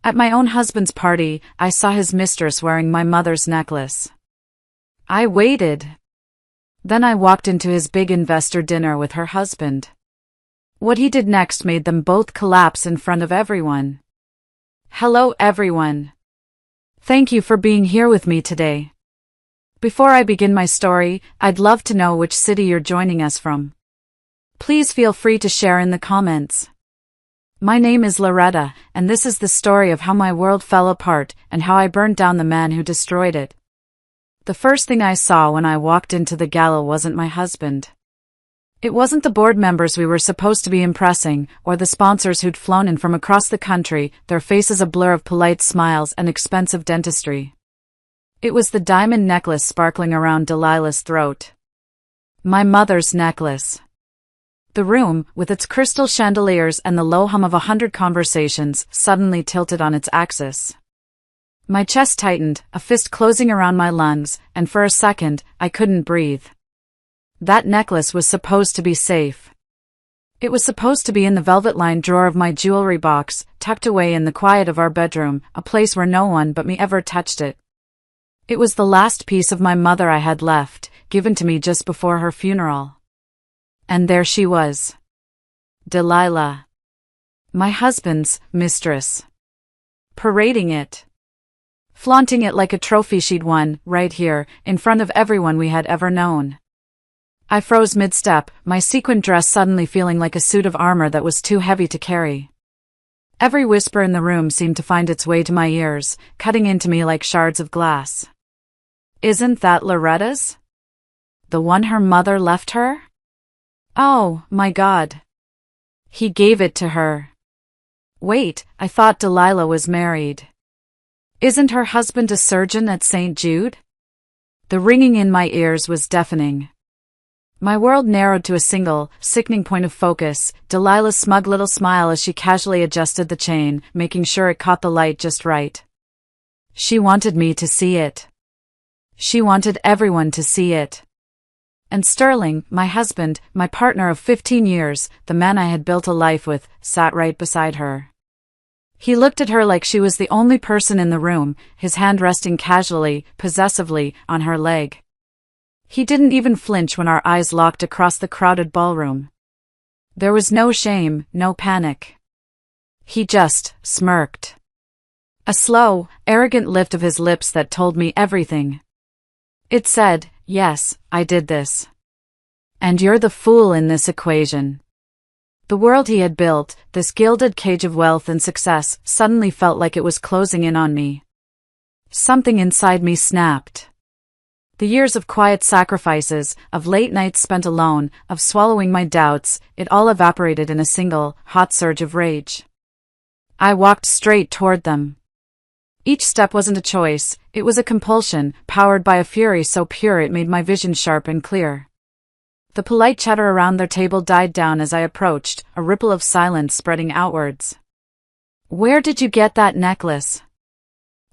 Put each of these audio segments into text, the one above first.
At my own husband's party, I saw his mistress wearing my mother's necklace. I waited. Then I walked into his big investor dinner with her husband. What he did next made them both collapse in front of everyone. Hello everyone. Thank you for being here with me today. Before I begin my story, I'd love to know which city you're joining us from. Please feel free to share in the comments. My name is Loretta, and this is the story of how my world fell apart and how I burned down the man who destroyed it. The first thing I saw when I walked into the gala wasn't my husband. It wasn't the board members we were supposed to be impressing, or the sponsors who'd flown in from across the country, their faces a blur of polite smiles and expensive dentistry. It was the diamond necklace sparkling around Delilah's throat. My mother's necklace. The room, with its crystal chandeliers and the low hum of 100 conversations, suddenly tilted on its axis. My chest tightened, a fist closing around my lungs, and for a second, I couldn't breathe. That necklace was supposed to be safe. It was supposed to be in the velvet-lined drawer of my jewelry box, tucked away in the quiet of our bedroom, a place where no one but me ever touched it. It was the last piece of my mother I had left, given to me just before her funeral. And there she was. Delilah. My husband's mistress. Parading it. Flaunting it like a trophy she'd won, right here, in front of everyone we had ever known. I froze mid-step, my sequined dress suddenly feeling like a suit of armor that was too heavy to carry. Every whisper in the room seemed to find its way to my ears, cutting into me like shards of glass. Isn't that Loretta's? The one her mother left her? Oh, my God. He gave it to her. Wait, I thought Delilah was married. Isn't her husband a surgeon at St. Jude? The ringing in my ears was deafening. My world narrowed to a single, sickening point of focus, Delilah's smug little smile as she casually adjusted the chain, making sure it caught the light just right. She wanted me to see it. She wanted everyone to see it. And Sterling, my husband, my partner of 15 years, the man I had built a life with, sat right beside her. He looked at her like she was the only person in the room, his hand resting casually, possessively, on her leg. He didn't even flinch when our eyes locked across the crowded ballroom. There was no shame, no panic. He just smirked. A slow, arrogant lift of his lips that told me everything. It said, yes, I did this. And you're the fool in this equation. The world he had built, this gilded cage of wealth and success, suddenly felt like it was closing in on me. Something inside me snapped. The years of quiet sacrifices, of late nights spent alone, of swallowing my doubts, it all evaporated in a single, hot surge of rage. I walked straight toward them. Each step wasn't a choice, it was a compulsion, powered by a fury so pure it made my vision sharp and clear. The polite chatter around their table died down as I approached, a ripple of silence spreading outwards. Where did you get that necklace?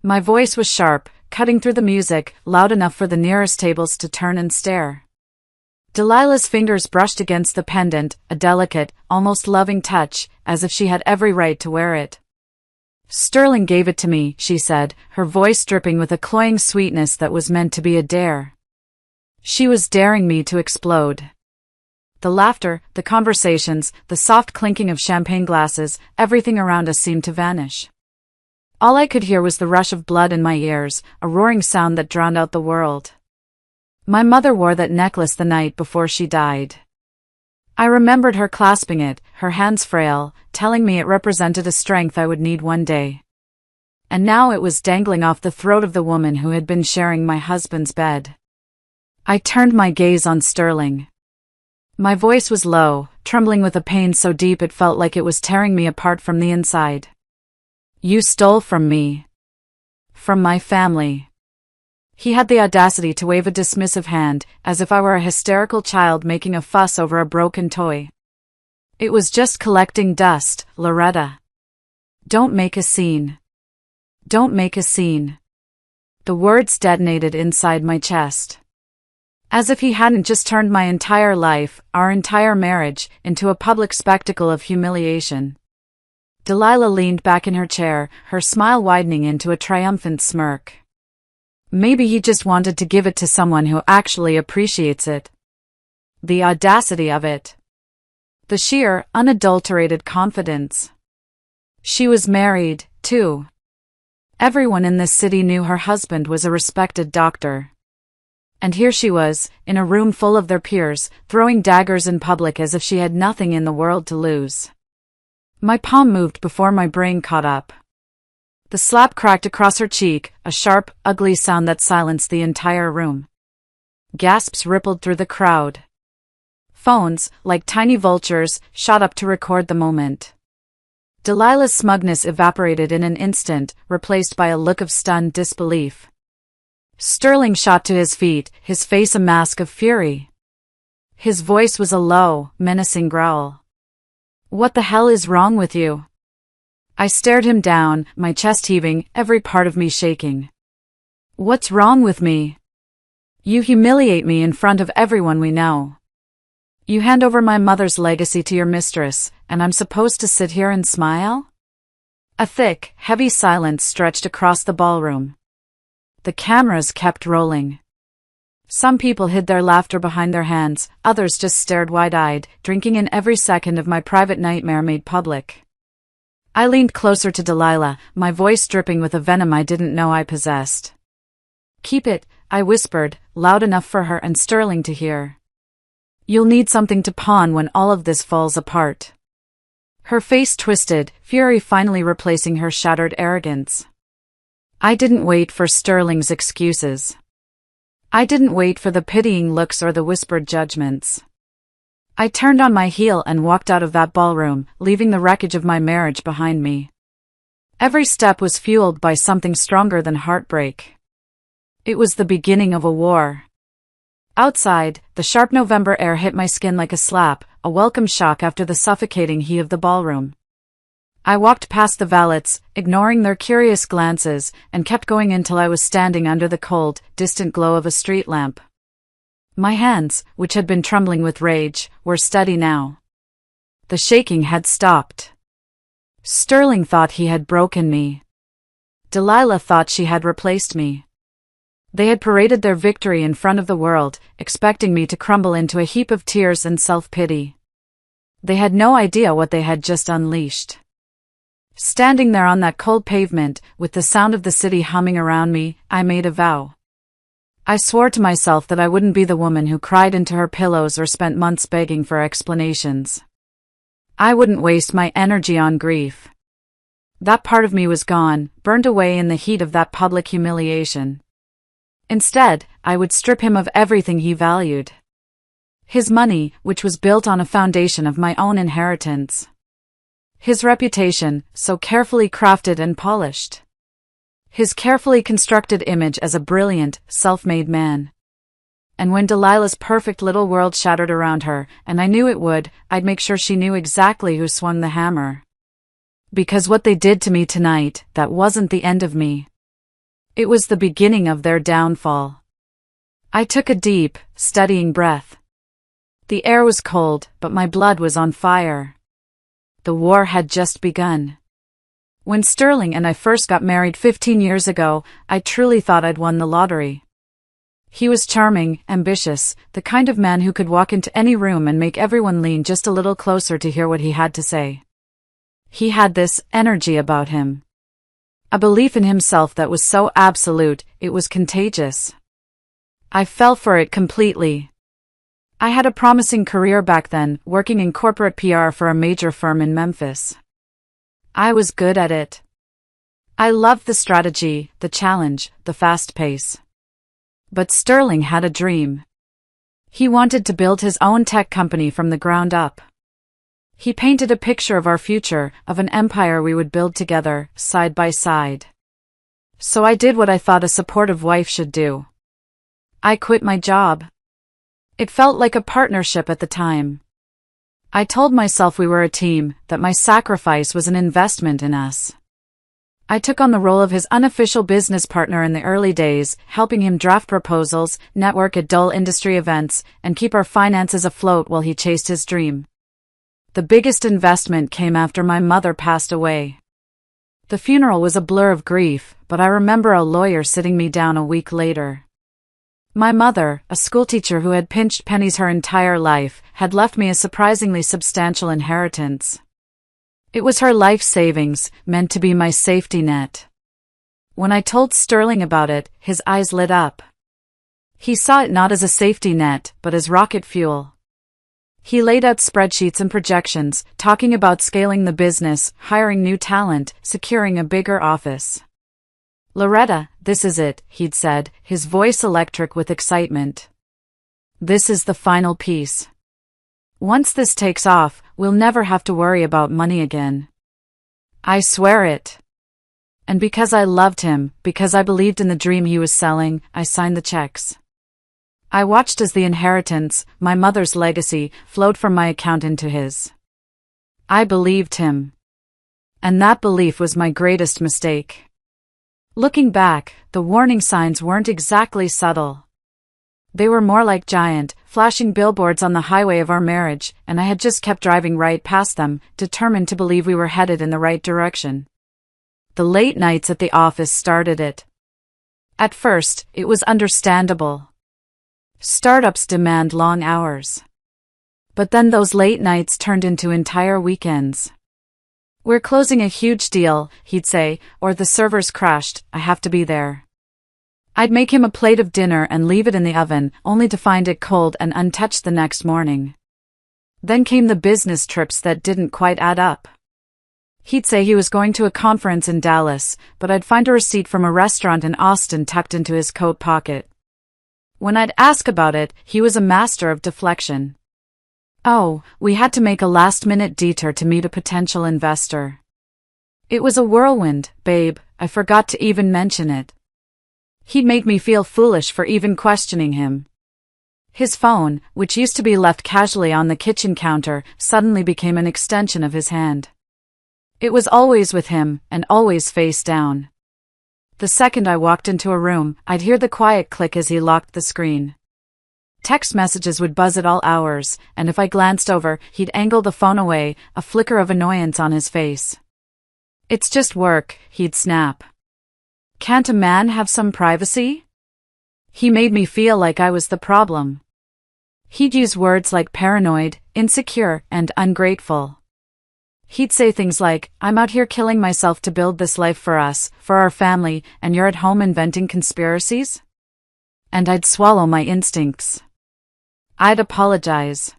My voice was sharp, cutting through the music, loud enough for the nearest tables to turn and stare. Delilah's fingers brushed against the pendant, a delicate, almost loving touch, as if she had every right to wear it. Sterling gave it to me, she said, her voice dripping with a cloying sweetness that was meant to be a dare. She was daring me to explode. The laughter, the conversations, the soft clinking of champagne glasses, everything around us seemed to vanish. All I could hear was the rush of blood in my ears, a roaring sound that drowned out the world. My mother wore that necklace the night before she died. I remembered her clasping it, her hands frail, telling me it represented a strength I would need one day. And now it was dangling off the throat of the woman who had been sharing my husband's bed. I turned my gaze on Sterling. My voice was low, trembling with a pain so deep it felt like it was tearing me apart from the inside. You stole from me. From my family. He had the audacity to wave a dismissive hand, as if I were a hysterical child making a fuss over a broken toy. It was just collecting dust, Loretta. Don't make a scene. Don't make a scene. The words detonated inside my chest. As if he hadn't just turned my entire life, our entire marriage, into a public spectacle of humiliation. Delilah leaned back in her chair, her smile widening into a triumphant smirk. Maybe he just wanted to give it to someone who actually appreciates it. The audacity of it. The sheer, unadulterated confidence. She was married, too. Everyone in this city knew her husband was a respected doctor. And here she was, in a room full of their peers, throwing daggers in public as if she had nothing in the world to lose. My palm moved before my brain caught up. The slap cracked across her cheek, a sharp, ugly sound that silenced the entire room. Gasps rippled through the crowd. Phones, like tiny vultures, shot up to record the moment. Delilah's smugness evaporated in an instant, replaced by a look of stunned disbelief. Sterling shot to his feet, his face a mask of fury. His voice was a low, menacing growl. "What the hell is wrong with you?" I stared him down, my chest heaving, every part of me shaking. "What's wrong with me? You humiliate me in front of everyone we know. You hand over my mother's legacy to your mistress, and I'm supposed to sit here and smile?" A thick, heavy silence stretched across the ballroom. The cameras kept rolling. Some people hid their laughter behind their hands, others just stared wide-eyed, drinking in every second of my private nightmare made public. I leaned closer to Delilah, my voice dripping with a venom I didn't know I possessed. "Keep it," I whispered, loud enough for her and Sterling to hear. "You'll need something to pawn when all of this falls apart." Her face twisted, fury finally replacing her shattered arrogance. I didn't wait for Sterling's excuses. I didn't wait for the pitying looks or the whispered judgments. I turned on my heel and walked out of that ballroom, leaving the wreckage of my marriage behind me. Every step was fueled by something stronger than heartbreak. It was the beginning of a war. Outside, the sharp November air hit my skin like a slap, a welcome shock after the suffocating heat of the ballroom. I walked past the valets, ignoring their curious glances, and kept going until I was standing under the cold, distant glow of a street lamp. My hands, which had been trembling with rage, were steady now. The shaking had stopped. Sterling thought he had broken me. Delilah thought she had replaced me. They had paraded their victory in front of the world, expecting me to crumble into a heap of tears and self-pity. They had no idea what they had just unleashed. Standing there on that cold pavement, with the sound of the city humming around me, I made a vow. I swore to myself that I wouldn't be the woman who cried into her pillows or spent months begging for explanations. I wouldn't waste my energy on grief. That part of me was gone, burned away in the heat of that public humiliation. Instead, I would strip him of everything he valued. His money, which was built on a foundation of my own inheritance. His reputation, so carefully crafted and polished. His carefully constructed image as a brilliant, self-made man. And when Delilah's perfect little world shattered around her, and I knew it would, I'd make sure she knew exactly who swung the hammer. Because what they did to me tonight, that wasn't the end of me. It was the beginning of their downfall. I took a deep, steadying breath. The air was cold, but my blood was on fire. The war had just begun. When Sterling and I first got married 15 years ago, I truly thought I'd won the lottery. He was charming, ambitious, the kind of man who could walk into any room and make everyone lean just a little closer to hear what he had to say. He had this energy about him. A belief in himself that was so absolute, it was contagious. I fell for it completely. I had a promising career back then, working in corporate PR for a major firm in Memphis. I was good at it. I loved the strategy, the challenge, the fast pace. But Sterling had a dream. He wanted to build his own tech company from the ground up. He painted a picture of our future, of an empire we would build together, side by side. So I did what I thought a supportive wife should do. I quit my job. It felt like a partnership at the time. I told myself we were a team, that my sacrifice was an investment in us. I took on the role of his unofficial business partner in the early days, helping him draft proposals, network at dull industry events, and keep our finances afloat while he chased his dream. The biggest investment came after my mother passed away. The funeral was a blur of grief, but I remember a lawyer sitting me down a week later. My mother, a schoolteacher who had pinched pennies her entire life, had left me a surprisingly substantial inheritance. It was her life savings, meant to be my safety net. When I told Sterling about it, his eyes lit up. He saw it not as a safety net, but as rocket fuel. He laid out spreadsheets and projections, talking about scaling the business, hiring new talent, securing a bigger office. "Loretta, this is it," he'd said, his voice electric with excitement. "This is the final piece. Once this takes off, we'll never have to worry about money again. I swear it." And because I loved him, because I believed in the dream he was selling, I signed the checks. I watched as the inheritance, my mother's legacy, flowed from my account into his. I believed him. And that belief was my greatest mistake. Looking back, the warning signs weren't exactly subtle. They were more like giant, flashing billboards on the highway of our marriage, and I had just kept driving right past them, determined to believe we were headed in the right direction. The late nights at the office started it. At first, it was understandable. Startups demand long hours. But then those late nights turned into entire weekends. "We're closing a huge deal," he'd say, or "the servers crashed, I have to be there." I'd make him a plate of dinner and leave it in the oven, only to find it cold and untouched the next morning. Then came the business trips that didn't quite add up. He'd say he was going to a conference in Dallas, but I'd find a receipt from a restaurant in Austin tucked into his coat pocket. When I'd ask about it, he was a master of deflection. "Oh, we had to make a last-minute detour to meet a potential investor. It was a whirlwind, babe, I forgot to even mention it." He'd make me feel foolish for even questioning him. His phone, which used to be left casually on the kitchen counter, suddenly became an extension of his hand. It was always with him, and always face down. The second I walked into a room, I'd hear the quiet click as he locked the screen. Text messages would buzz at all hours, and if I glanced over, he'd angle the phone away, a flicker of annoyance on his face. "It's just work," he'd snap. "Can't a man have some privacy?" He made me feel like I was the problem. He'd use words like paranoid, insecure, and ungrateful. He'd say things like, "I'm out here killing myself to build this life for us, for our family, and you're at home inventing conspiracies?" And I'd swallow my instincts. I'd apologize.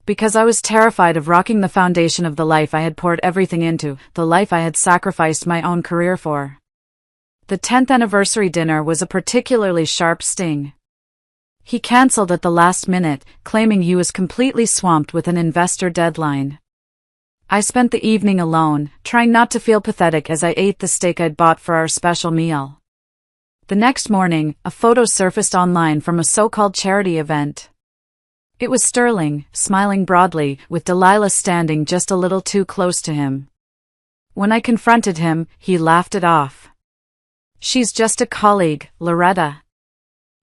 Because I was terrified of rocking the foundation of the life I had poured everything into, the life I had sacrificed my own career for. The 10th anniversary dinner was a particularly sharp sting. He cancelled at the last minute, claiming he was completely swamped with an investor deadline. I spent the evening alone, trying not to feel pathetic as I ate the steak I'd bought for our special meal. The next morning, a photo surfaced online from a so-called charity event. It was Sterling, smiling broadly, with Delilah standing just a little too close to him. When I confronted him, he laughed it off. "She's just a colleague, Loretta.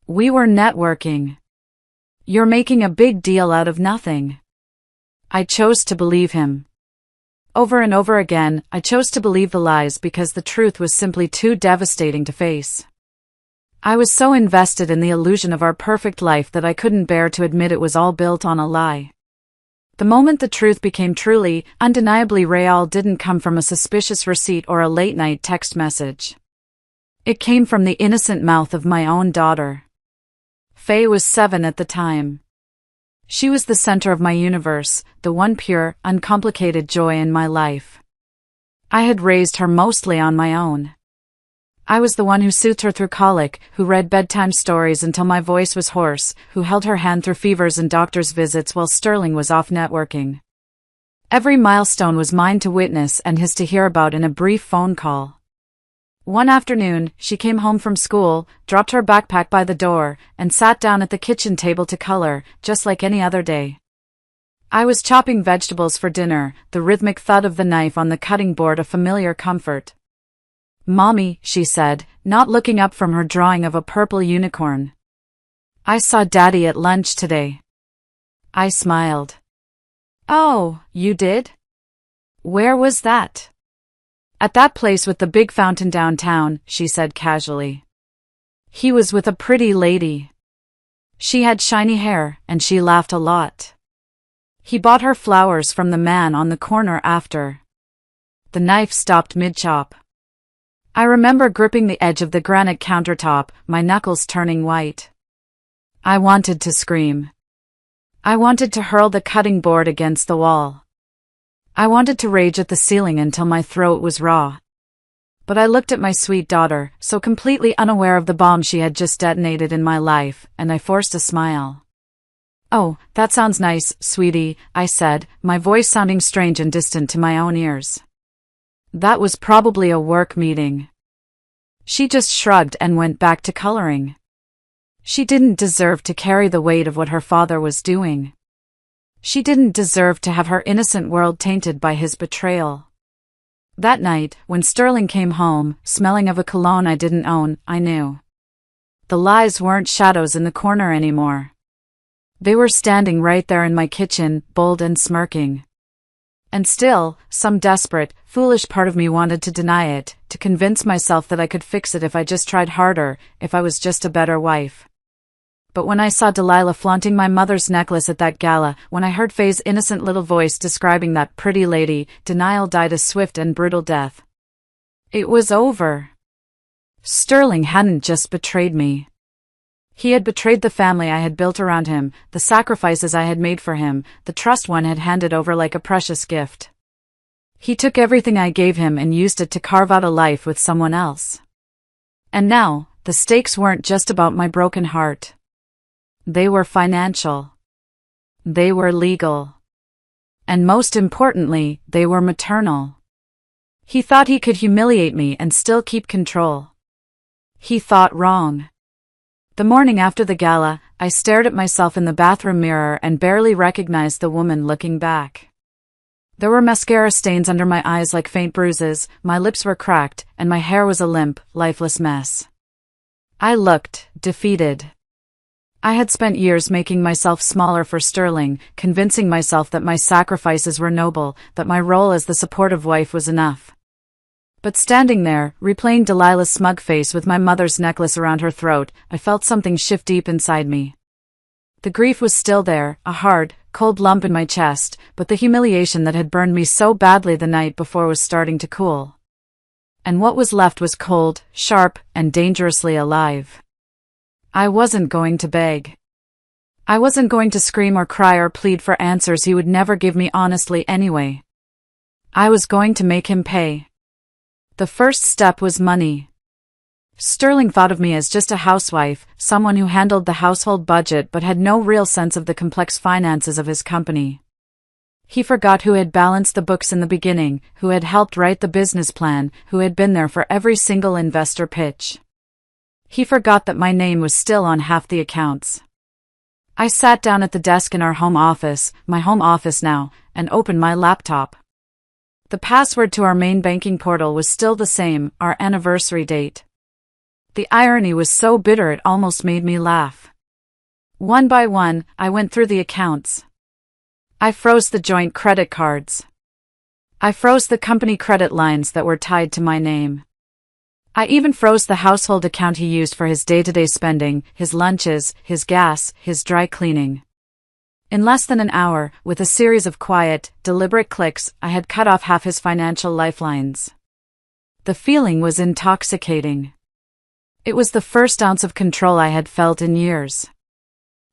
We were networking. You're making a big deal out of nothing." I chose to believe him. Over and over again, I chose to believe the lies because the truth was simply too devastating to face. I was so invested in the illusion of our perfect life that I couldn't bear to admit it was all built on a lie. The moment the truth became truly, undeniably real didn't come from a suspicious receipt or a late-night text message. It came from the innocent mouth of my own daughter. Faye was 7 at the time. She was the center of my universe, the one pure, uncomplicated joy in my life. I had raised her mostly on my own. I was the one who soothed her through colic, who read bedtime stories until my voice was hoarse, who held her hand through fevers and doctor's visits while Sterling was off networking. Every milestone was mine to witness and his to hear about in a brief phone call. One afternoon, she came home from school, dropped her backpack by the door, and sat down at the kitchen table to color, just like any other day. I was chopping vegetables for dinner, the rhythmic thud of the knife on the cutting board a familiar comfort. "Mommy," she said, not looking up from her drawing of a purple unicorn. "I saw Daddy at lunch today." I smiled. Oh, you did? Where was that? At that place with the big fountain downtown, she said casually. He was with a pretty lady. She had shiny hair, and she laughed a lot. He bought her flowers from the man on the corner after. The knife stopped mid-chop. I remember gripping the edge of the granite countertop, my knuckles turning white. I wanted to scream. I wanted to hurl the cutting board against the wall. I wanted to rage at the ceiling until my throat was raw. But I looked at my sweet daughter, so completely unaware of the bomb she had just detonated in my life, and I forced a smile. "Oh, that sounds nice, sweetie," I said, my voice sounding strange and distant to my own ears. "That was probably a work meeting." She just shrugged and went back to coloring. She didn't deserve to carry the weight of what her father was doing. She didn't deserve to have her innocent world tainted by his betrayal. That night, when Sterling came home, smelling of a cologne I didn't own, I knew. The lies weren't shadows in the corner anymore. They were standing right there in my kitchen, bold and smirking. And still, some desperate, foolish part of me wanted to deny it, to convince myself that I could fix it if I just tried harder, if I was just a better wife. But when I saw Delilah flaunting my mother's necklace at that gala, when I heard Faye's innocent little voice describing that pretty lady, denial died a swift and brutal death. It was over. Sterling hadn't just betrayed me. He had betrayed the family I had built around him, the sacrifices I had made for him, the trust one had handed over like a precious gift. He took everything I gave him and used it to carve out a life with someone else. And now, the stakes weren't just about my broken heart. They were financial. They were legal. And most importantly, they were maternal. He thought he could humiliate me and still keep control. He thought wrong. The morning after the gala, I stared at myself in the bathroom mirror and barely recognized the woman looking back. There were mascara stains under my eyes like faint bruises, my lips were cracked, and my hair was a limp, lifeless mess. I looked defeated. I had spent years making myself smaller for Sterling, convincing myself that my sacrifices were noble, that my role as the supportive wife was enough. But standing there, replaying Delilah's smug face with my mother's necklace around her throat, I felt something shift deep inside me. The grief was still there, a hard, cold lump in my chest, but the humiliation that had burned me so badly the night before was starting to cool. And what was left was cold, sharp, and dangerously alive. I wasn't going to beg. I wasn't going to scream or cry or plead for answers he would never give me honestly anyway. I was going to make him pay. The first step was money. Sterling thought of me as just a housewife, someone who handled the household budget but had no real sense of the complex finances of his company. He forgot who had balanced the books in the beginning, who had helped write the business plan, who had been there for every single investor pitch. He forgot that my name was still on half the accounts. I sat down at the desk in our home office, my home office now, and opened my laptop. The password to our main banking portal was still the same, our anniversary date. The irony was so bitter it almost made me laugh. One by one, I went through the accounts. I froze the joint credit cards. I froze the company credit lines that were tied to my name. I even froze the household account he used for his day-to-day spending, his lunches, his gas, his dry cleaning. In less than an hour, with a series of quiet, deliberate clicks, I had cut off half his financial lifelines. The feeling was intoxicating. It was the first ounce of control I had felt in years.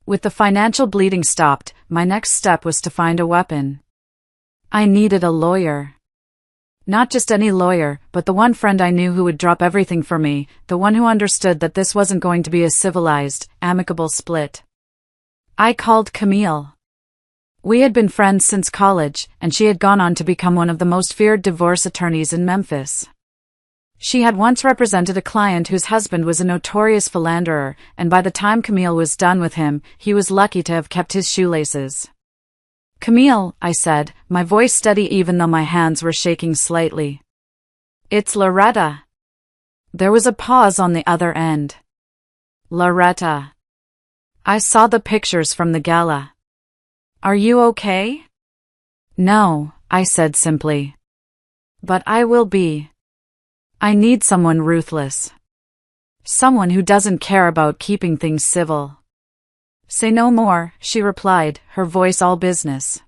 With the financial bleeding stopped, my next step was to find a weapon. I needed a lawyer. Not just any lawyer, but the one friend I knew who would drop everything for me, the one who understood that this wasn't going to be a civilized, amicable split. I called Camille. We had been friends since college, and she had gone on to become one of the most feared divorce attorneys in Memphis. She had once represented a client whose husband was a notorious philanderer, and by the time Camille was done with him, he was lucky to have kept his shoelaces. "Camille," I said, my voice steady even though my hands were shaking slightly. "It's Loretta." There was a pause on the other end. "Loretta." I saw the pictures from the gala. "Are you okay?" No, I said simply. But I will be. I need someone ruthless. Someone who doesn't care about keeping things civil. Say no more, she replied, her voice all business.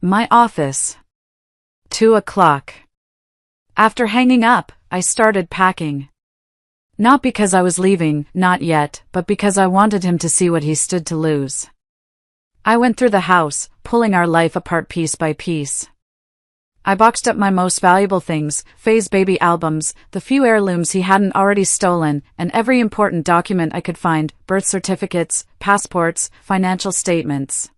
My office. 2:00. After hanging up, I started packing. Not because I was leaving, not yet, but because I wanted him to see what he stood to lose. I went through the house, pulling our life apart piece by piece. I boxed up my most valuable things, Faye's baby albums, the few heirlooms he hadn't already stolen, and every important document I could find, birth certificates, passports, financial statements.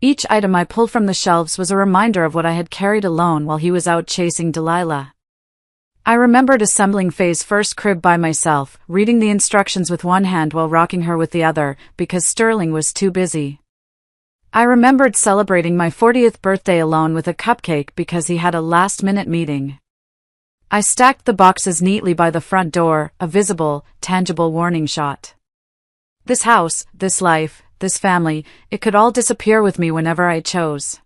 Each item I pulled from the shelves was a reminder of what I had carried alone while he was out chasing Delilah. I remembered assembling Faye's first crib by myself, reading the instructions with one hand while rocking her with the other, because Sterling was too busy. I remembered celebrating my 40th birthday alone with a cupcake because he had a last-minute meeting. I stacked the boxes neatly by the front door, a visible, tangible warning shot. This house, this life, this family, it could all disappear with me whenever I chose.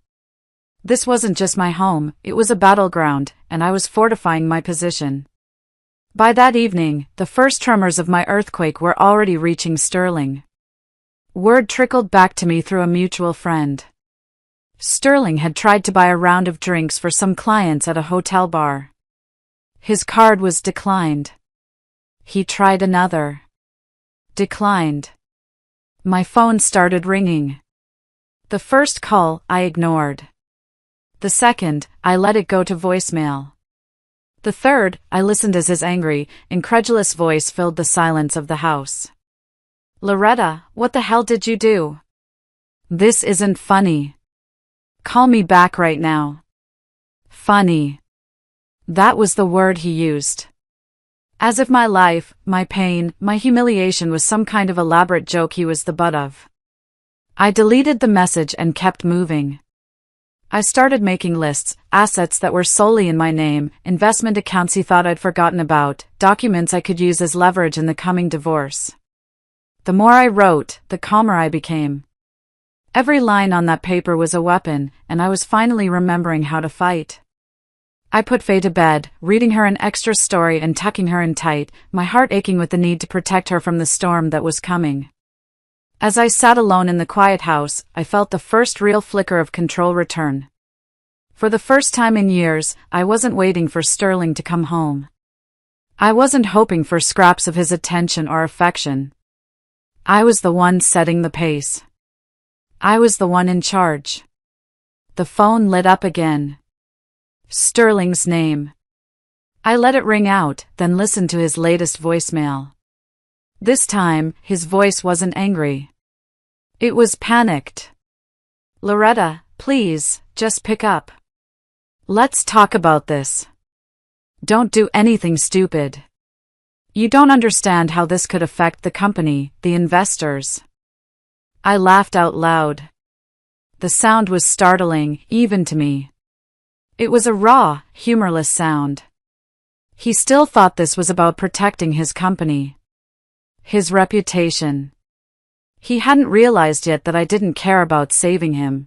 This wasn't just my home, it was a battleground, and I was fortifying my position. By that evening, the first tremors of my earthquake were already reaching Sterling. Word trickled back to me through a mutual friend. Sterling had tried to buy a round of drinks for some clients at a hotel bar. His card was declined. He tried another. Declined. My phone started ringing. The first call, I ignored. The second, I let it go to voicemail. The third, I listened as his angry, incredulous voice filled the silence of the house. Loretta, what the hell did you do? This isn't funny. Call me back right now. Funny. That was the word he used. As if my life, my pain, my humiliation was some kind of elaborate joke he was the butt of. I deleted the message and kept moving. I started making lists, assets that were solely in my name, investment accounts he thought I'd forgotten about, documents I could use as leverage in the coming divorce. The more I wrote, the calmer I became. Every line on that paper was a weapon, and I was finally remembering how to fight. I put Faye to bed, reading her an extra story and tucking her in tight, my heart aching with the need to protect her from the storm that was coming. As I sat alone in the quiet house, I felt the first real flicker of control return. For the first time in years, I wasn't waiting for Sterling to come home. I wasn't hoping for scraps of his attention or affection. I was the one setting the pace. I was the one in charge. The phone lit up again. Sterling's name. I let it ring out, then listened to his latest voicemail. This time, his voice wasn't angry. It was panicked. Loretta, please, just pick up. Let's talk about this. Don't do anything stupid. You don't understand how this could affect the company, the investors. I laughed out loud. The sound was startling, even to me. It was a raw, humorless sound. He still thought this was about protecting his company. His reputation. He hadn't realized yet that I didn't care about saving him.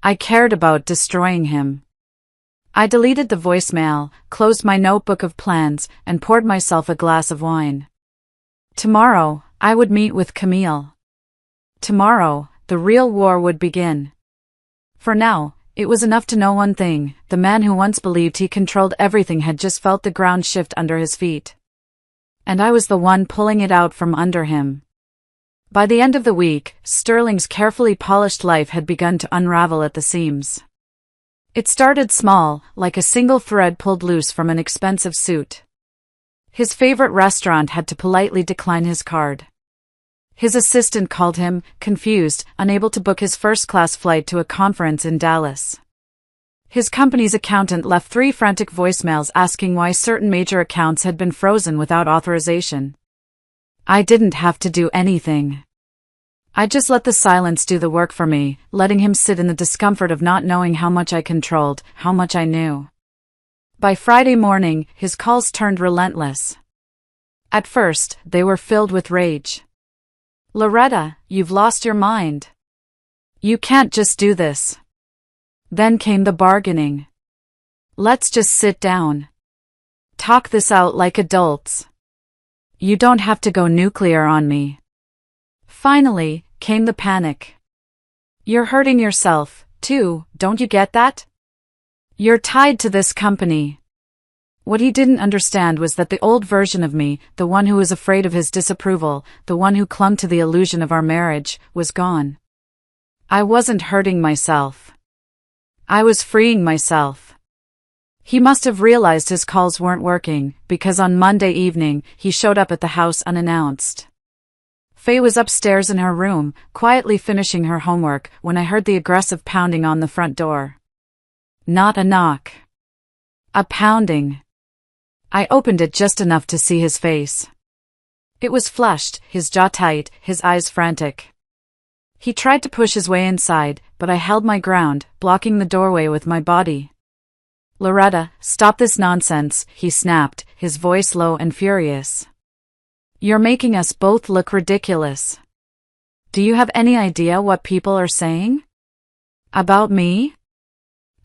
I cared about destroying him. I deleted the voicemail, closed my notebook of plans, and poured myself a glass of wine. Tomorrow, I would meet with Camille. Tomorrow, the real war would begin. For now, it was enough to know one thing: the man who once believed he controlled everything had just felt the ground shift under his feet. And I was the one pulling it out from under him. By the end of the week, Sterling's carefully polished life had begun to unravel at the seams. It started small, like a single thread pulled loose from an expensive suit. His favorite restaurant had to politely decline his card. His assistant called him, confused, unable to book his first-class flight to a conference in Dallas. His company's accountant left 3 frantic voicemails asking why certain major accounts had been frozen without authorization. I didn't have to do anything. I just let the silence do the work for me, letting him sit in the discomfort of not knowing how much I controlled, how much I knew. By Friday morning, his calls turned relentless. At first, they were filled with rage. Loretta, you've lost your mind. You can't just do this. Then came the bargaining. Let's just sit down. Talk this out like adults. You don't have to go nuclear on me. Finally, came the panic. You're hurting yourself, too, don't you get that? You're tied to this company. What he didn't understand was that the old version of me, the one who was afraid of his disapproval, the one who clung to the illusion of our marriage, was gone. I wasn't hurting myself. I was freeing myself. He must have realized his calls weren't working, because on Monday evening, he showed up at the house unannounced. Faye was upstairs in her room, quietly finishing her homework, when I heard the aggressive pounding on the front door. Not a knock. A pounding. I opened it just enough to see his face. It was flushed, his jaw tight, his eyes frantic. He tried to push his way inside, but I held my ground, blocking the doorway with my body. Loretta, stop this nonsense, he snapped, his voice low and furious. You're making us both look ridiculous. Do you have any idea what people are saying? About me?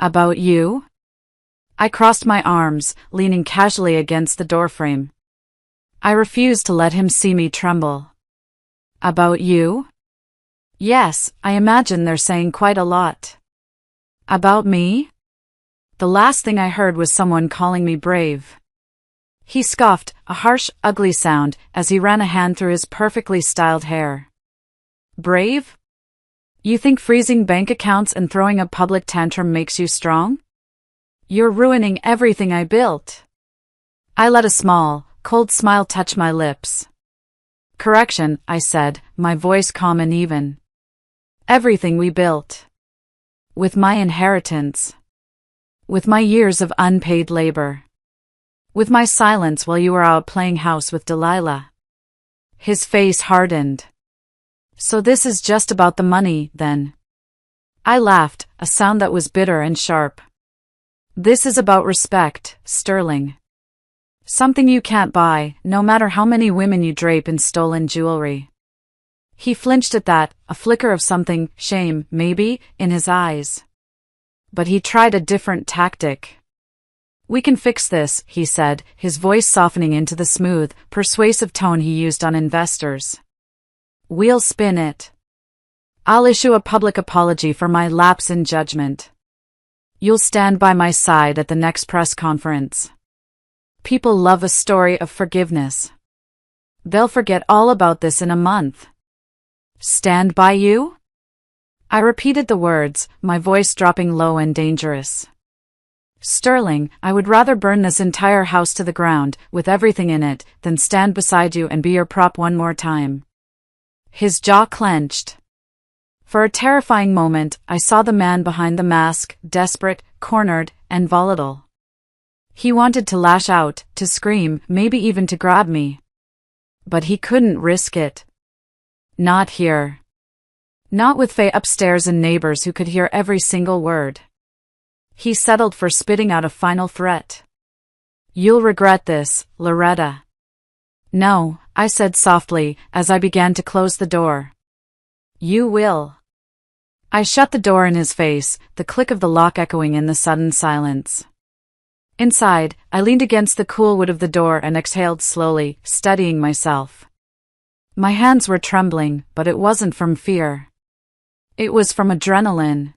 About you? I crossed my arms, leaning casually against the doorframe. I refused to let him see me tremble. About you? Yes, I imagine they're saying quite a lot. About me? The last thing I heard was someone calling me brave. He scoffed, a harsh, ugly sound, as he ran a hand through his perfectly styled hair. Brave? You think freezing bank accounts and throwing a public tantrum makes you strong? You're ruining everything I built. I let a small, cold smile touch my lips. Correction, I said, my voice calm and even. Everything we built. With my inheritance. With my years of unpaid labor. With my silence while you were out playing house with Delilah. His face hardened. So this is just about the money, then? I laughed, a sound that was bitter and sharp. This is about respect, Sterling. Something you can't buy, no matter how many women you drape in stolen jewelry. He flinched at that, a flicker of something, shame, maybe, in his eyes. But he tried a different tactic. We can fix this, he said, his voice softening into the smooth, persuasive tone he used on investors. We'll spin it. I'll issue a public apology for my lapse in judgment. You'll stand by my side at the next press conference. People love a story of forgiveness. They'll forget all about this in a month. Stand by you? I repeated the words, my voice dropping low and dangerous. Sterling, I would rather burn this entire house to the ground, with everything in it, than stand beside you and be your prop one more time. His jaw clenched. For a terrifying moment, I saw the man behind the mask, desperate, cornered, and volatile. He wanted to lash out, to scream, maybe even to grab me. But he couldn't risk it. Not here. Not with Faye upstairs and neighbors who could hear every single word. He settled for spitting out a final threat. You'll regret this, Loretta. No, I said softly, as I began to close the door. You will. I shut the door in his face, the click of the lock echoing in the sudden silence. Inside, I leaned against the cool wood of the door and exhaled slowly, steadying myself. My hands were trembling, but it wasn't from fear. It was from adrenaline.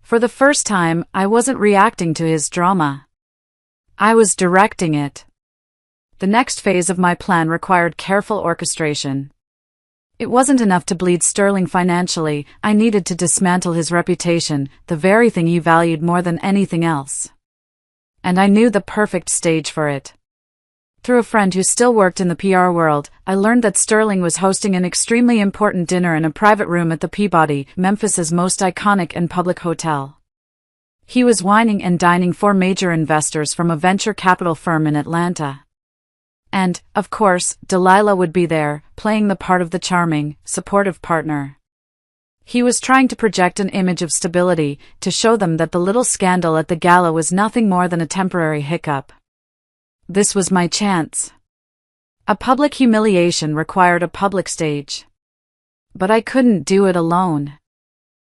For the first time, I wasn't reacting to his drama. I was directing it. The next phase of my plan required careful orchestration. It wasn't enough to bleed Sterling financially, I needed to dismantle his reputation, the very thing he valued more than anything else. And I knew the perfect stage for it. Through a friend who still worked in the PR world, I learned that Sterling was hosting an extremely important dinner in a private room at the Peabody, Memphis's most iconic and public hotel. He was wining and dining 4 major investors from a venture capital firm in Atlanta. And, of course, Delilah would be there, playing the part of the charming, supportive partner. He was trying to project an image of stability, to show them that the little scandal at the gala was nothing more than a temporary hiccup. This was my chance. A public humiliation required a public stage. But I couldn't do it alone.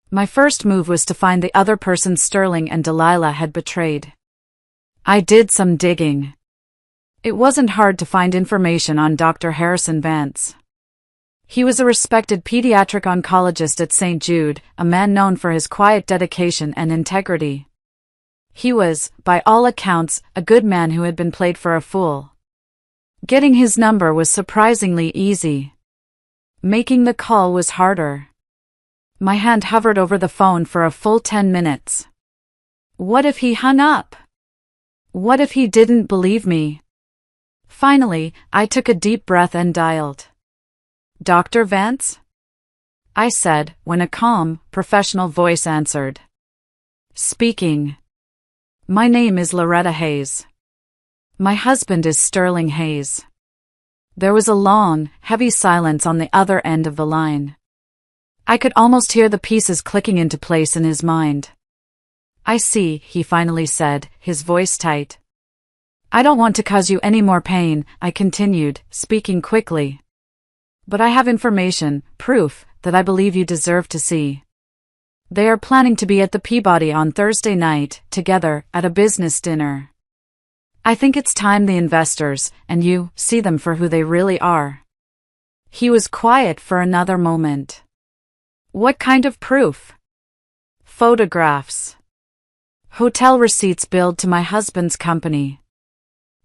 My first move was to find the other person Sterling and Delilah had betrayed. I did some digging. It wasn't hard to find information on Dr. Harrison Vance. He was a respected pediatric oncologist at St. Jude, a man known for his quiet dedication and integrity. He was, by all accounts, a good man who had been played for a fool. Getting his number was surprisingly easy. Making the call was harder. My hand hovered over the phone for a full 10 minutes. What if he hung up? What if he didn't believe me? Finally, I took a deep breath and dialed. Dr. Vance? I said, when a calm, professional voice answered. Speaking. My name is Loretta Hayes. My husband is Sterling Hayes. There was a long, heavy silence on the other end of the line. I could almost hear the pieces clicking into place in his mind. I see, he finally said, his voice tight. I don't want to cause you any more pain, I continued, speaking quickly. But I have information, proof, that I believe you deserve to see. They are planning to be at the Peabody on Thursday night, together, at a business dinner. I think it's time the investors, and you, see them for who they really are. He was quiet for another moment. What kind of proof? Photographs. Hotel receipts billed to my husband's company.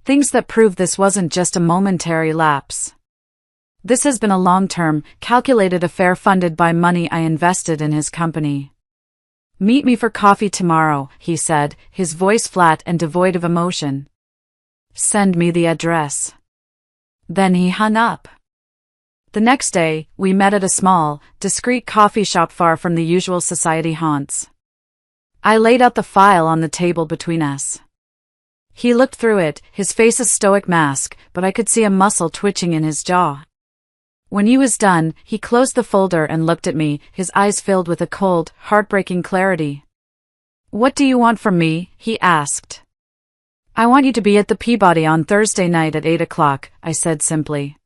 Things that prove this wasn't just a momentary lapse. This has been a long-term, calculated affair funded by money I invested in his company. Meet me for coffee tomorrow, he said, his voice flat and devoid of emotion. Send me the address. Then he hung up. The next day, we met at a small, discreet coffee shop far from the usual society haunts. I laid out the file on the table between us. He looked through it, his face a stoic mask, but I could see a muscle twitching in his jaw. When he was done, he closed the folder and looked at me, his eyes filled with a cold, heartbreaking clarity. What do you want from me? He asked. I want you to be at the Peabody on Thursday night at 8 o'clock, I said simply.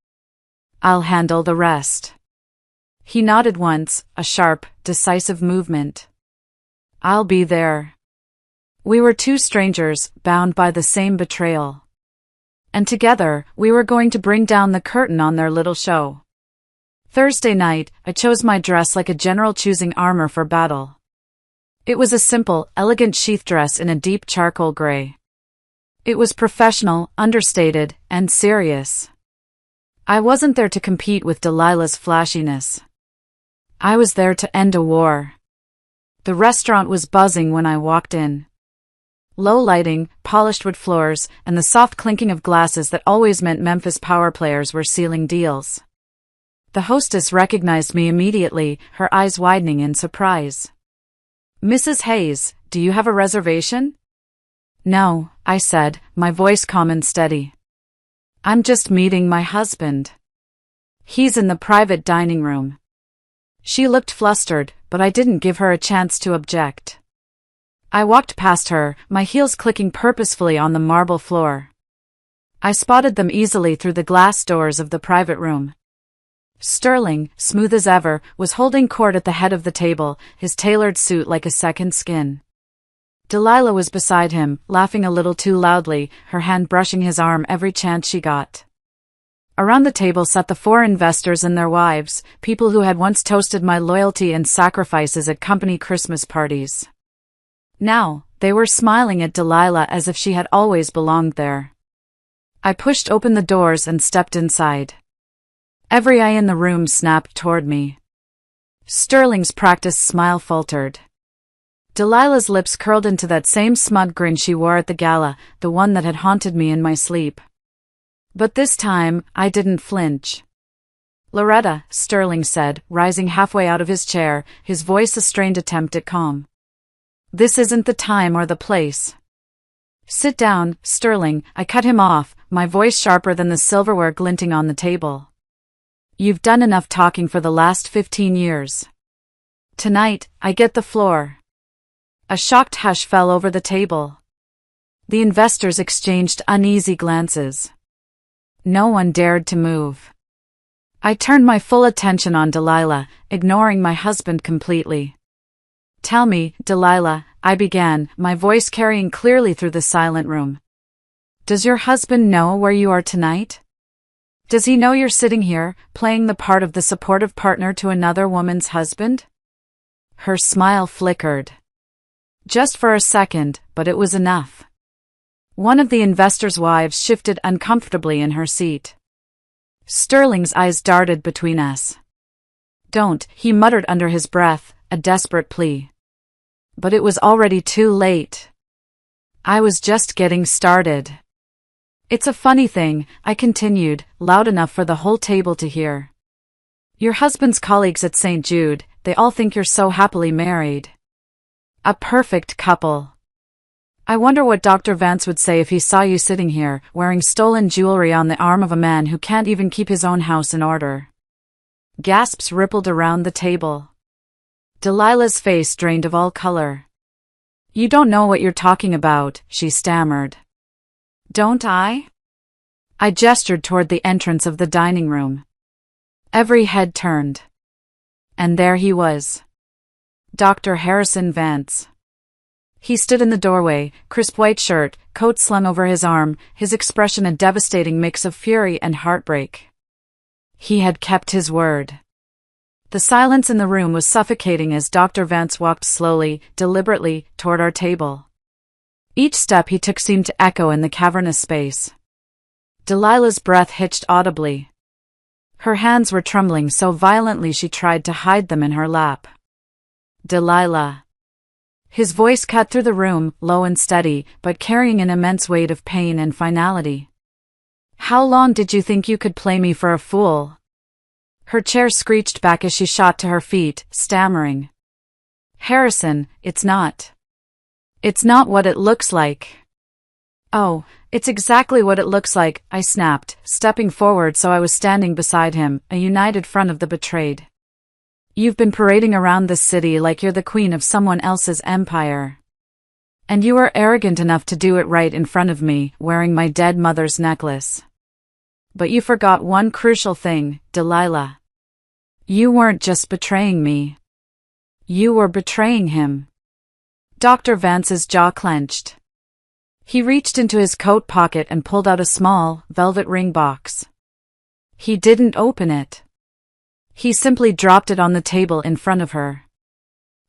I'll handle the rest. He nodded once, a sharp, decisive movement. I'll be there. We were two strangers, bound by the same betrayal. And together, we were going to bring down the curtain on their little show. Thursday night, I chose my dress like a general choosing armor for battle. It was a simple, elegant sheath dress in a deep charcoal gray. It was professional, understated, and serious. I wasn't there to compete with Delilah's flashiness. I was there to end a war. The restaurant was buzzing when I walked in. Low lighting, polished wood floors, and the soft clinking of glasses that always meant Memphis power players were sealing deals. The hostess recognized me immediately, her eyes widening in surprise. Mrs. Hayes, do you have a reservation? No, I said, my voice calm and steady. I'm just meeting my husband. He's in the private dining room. She looked flustered, but I didn't give her a chance to object. I walked past her, my heels clicking purposefully on the marble floor. I spotted them easily through the glass doors of the private room. Sterling, smooth as ever, was holding court at the head of the table, his tailored suit like a second skin. Delilah was beside him, laughing a little too loudly, her hand brushing his arm every chance she got. Around the table sat the four investors and their wives, people who had once toasted my loyalty and sacrifices at company Christmas parties. Now, they were smiling at Delilah as if she had always belonged there. I pushed open the doors and stepped inside. Every eye in the room snapped toward me. Sterling's practiced smile faltered. Delilah's lips curled into that same smug grin she wore at the gala, the one that had haunted me in my sleep. But this time, I didn't flinch. Loretta, Sterling said, rising halfway out of his chair, his voice a strained attempt at calm. This isn't the time or the place. Sit down, Sterling, I cut him off, my voice sharper than the silverware glinting on the table. You've done enough talking for the last 15 years. Tonight, I get the floor. A shocked hush fell over the table. The investors exchanged uneasy glances. No one dared to move. I turned my full attention on Delilah, ignoring my husband completely. Tell me, Delilah, I began, my voice carrying clearly through the silent room. Does your husband know where you are tonight? Does he know you're sitting here, playing the part of the supportive partner to another woman's husband? Her smile flickered. Just for a second, but it was enough. One of the investor's wives shifted uncomfortably in her seat. Sterling's eyes darted between us. Don't, he muttered under his breath, a desperate plea. But it was already too late. I was just getting started. It's a funny thing, I continued, loud enough for the whole table to hear. Your husband's colleagues at St. Jude, they all think you're so happily married. A perfect couple. I wonder what Dr. Vance would say if he saw you sitting here, wearing stolen jewelry on the arm of a man who can't even keep his own house in order. Gasps rippled around the table. Delilah's face drained of all color. You don't know what you're talking about, she stammered. Don't I? I gestured toward the entrance of the dining room. Every head turned. And there he was. Dr. Harrison Vance. He stood in the doorway, crisp white shirt, coat slung over his arm, his expression a devastating mix of fury and heartbreak. He had kept his word. The silence in the room was suffocating as Dr. Vance walked slowly, deliberately, toward our table. Each step he took seemed to echo in the cavernous space. Delilah's breath hitched audibly. Her hands were trembling so violently she tried to hide them in her lap. Delilah. His voice cut through the room, low and steady, but carrying an immense weight of pain and finality. How long did you think you could play me for a fool? Her chair screeched back as she shot to her feet, stammering. Harrison, it's not. It's not what it looks like. Oh, it's exactly what it looks like, I snapped, stepping forward so I was standing beside him, a united front of the betrayed. You've been parading around this city like you're the queen of someone else's empire. And you were arrogant enough to do it right in front of me, wearing my dead mother's necklace. But you forgot one crucial thing, Delilah. You weren't just betraying me. You were betraying him. Dr. Vance's jaw clenched. He reached into his coat pocket and pulled out a small, velvet ring box. He didn't open it. He simply dropped it on the table in front of her.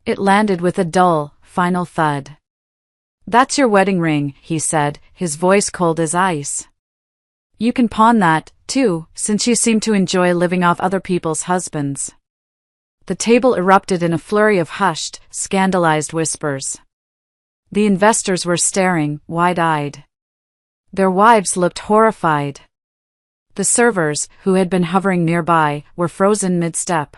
It landed with a dull, final thud. That's your wedding ring, he said, his voice cold as ice. You can pawn that, too, since you seem to enjoy living off other people's husbands. The table erupted in a flurry of hushed, scandalized whispers. The investors were staring, wide-eyed. Their wives looked horrified. The servers, who had been hovering nearby, were frozen mid-step.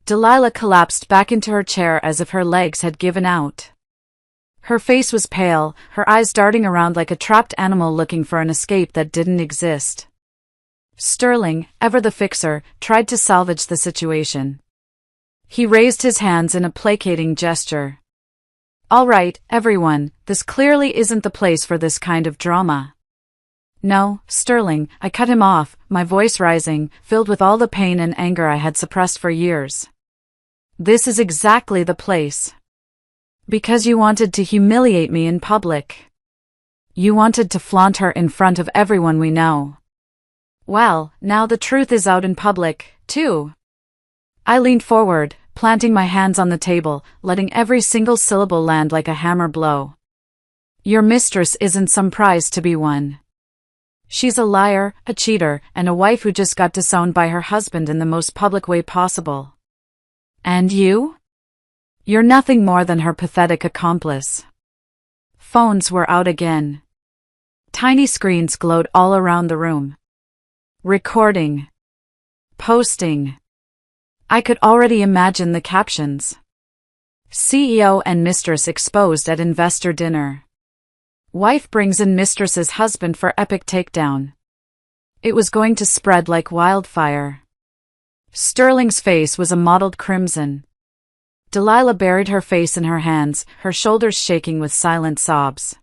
Delilah collapsed back into her chair as if her legs had given out. Her face was pale, her eyes darting around like a trapped animal looking for an escape that didn't exist. Sterling, ever the fixer, tried to salvage the situation. He raised his hands in a placating gesture. All right, everyone, this clearly isn't the place for this kind of drama. No, Sterling, I cut him off, my voice rising, filled with all the pain and anger I had suppressed for years. This is exactly the place. Because you wanted to humiliate me in public. You wanted to flaunt her in front of everyone we know. Well, now the truth is out in public, too. I leaned forward, planting my hands on the table, letting every single syllable land like a hammer blow. Your mistress isn't some prize to be won. She's a liar, a cheater, and a wife who just got disowned by her husband in the most public way possible. And you? You're nothing more than her pathetic accomplice. Phones were out again. Tiny screens glowed all around the room. Recording. Posting. I could already imagine the captions. CEO and Mistress exposed at investor dinner. Wife brings in Mistress's husband for epic takedown. It was going to spread like wildfire. Sterling's face was a mottled crimson. Delilah buried her face in her hands, her shoulders shaking with silent sobs.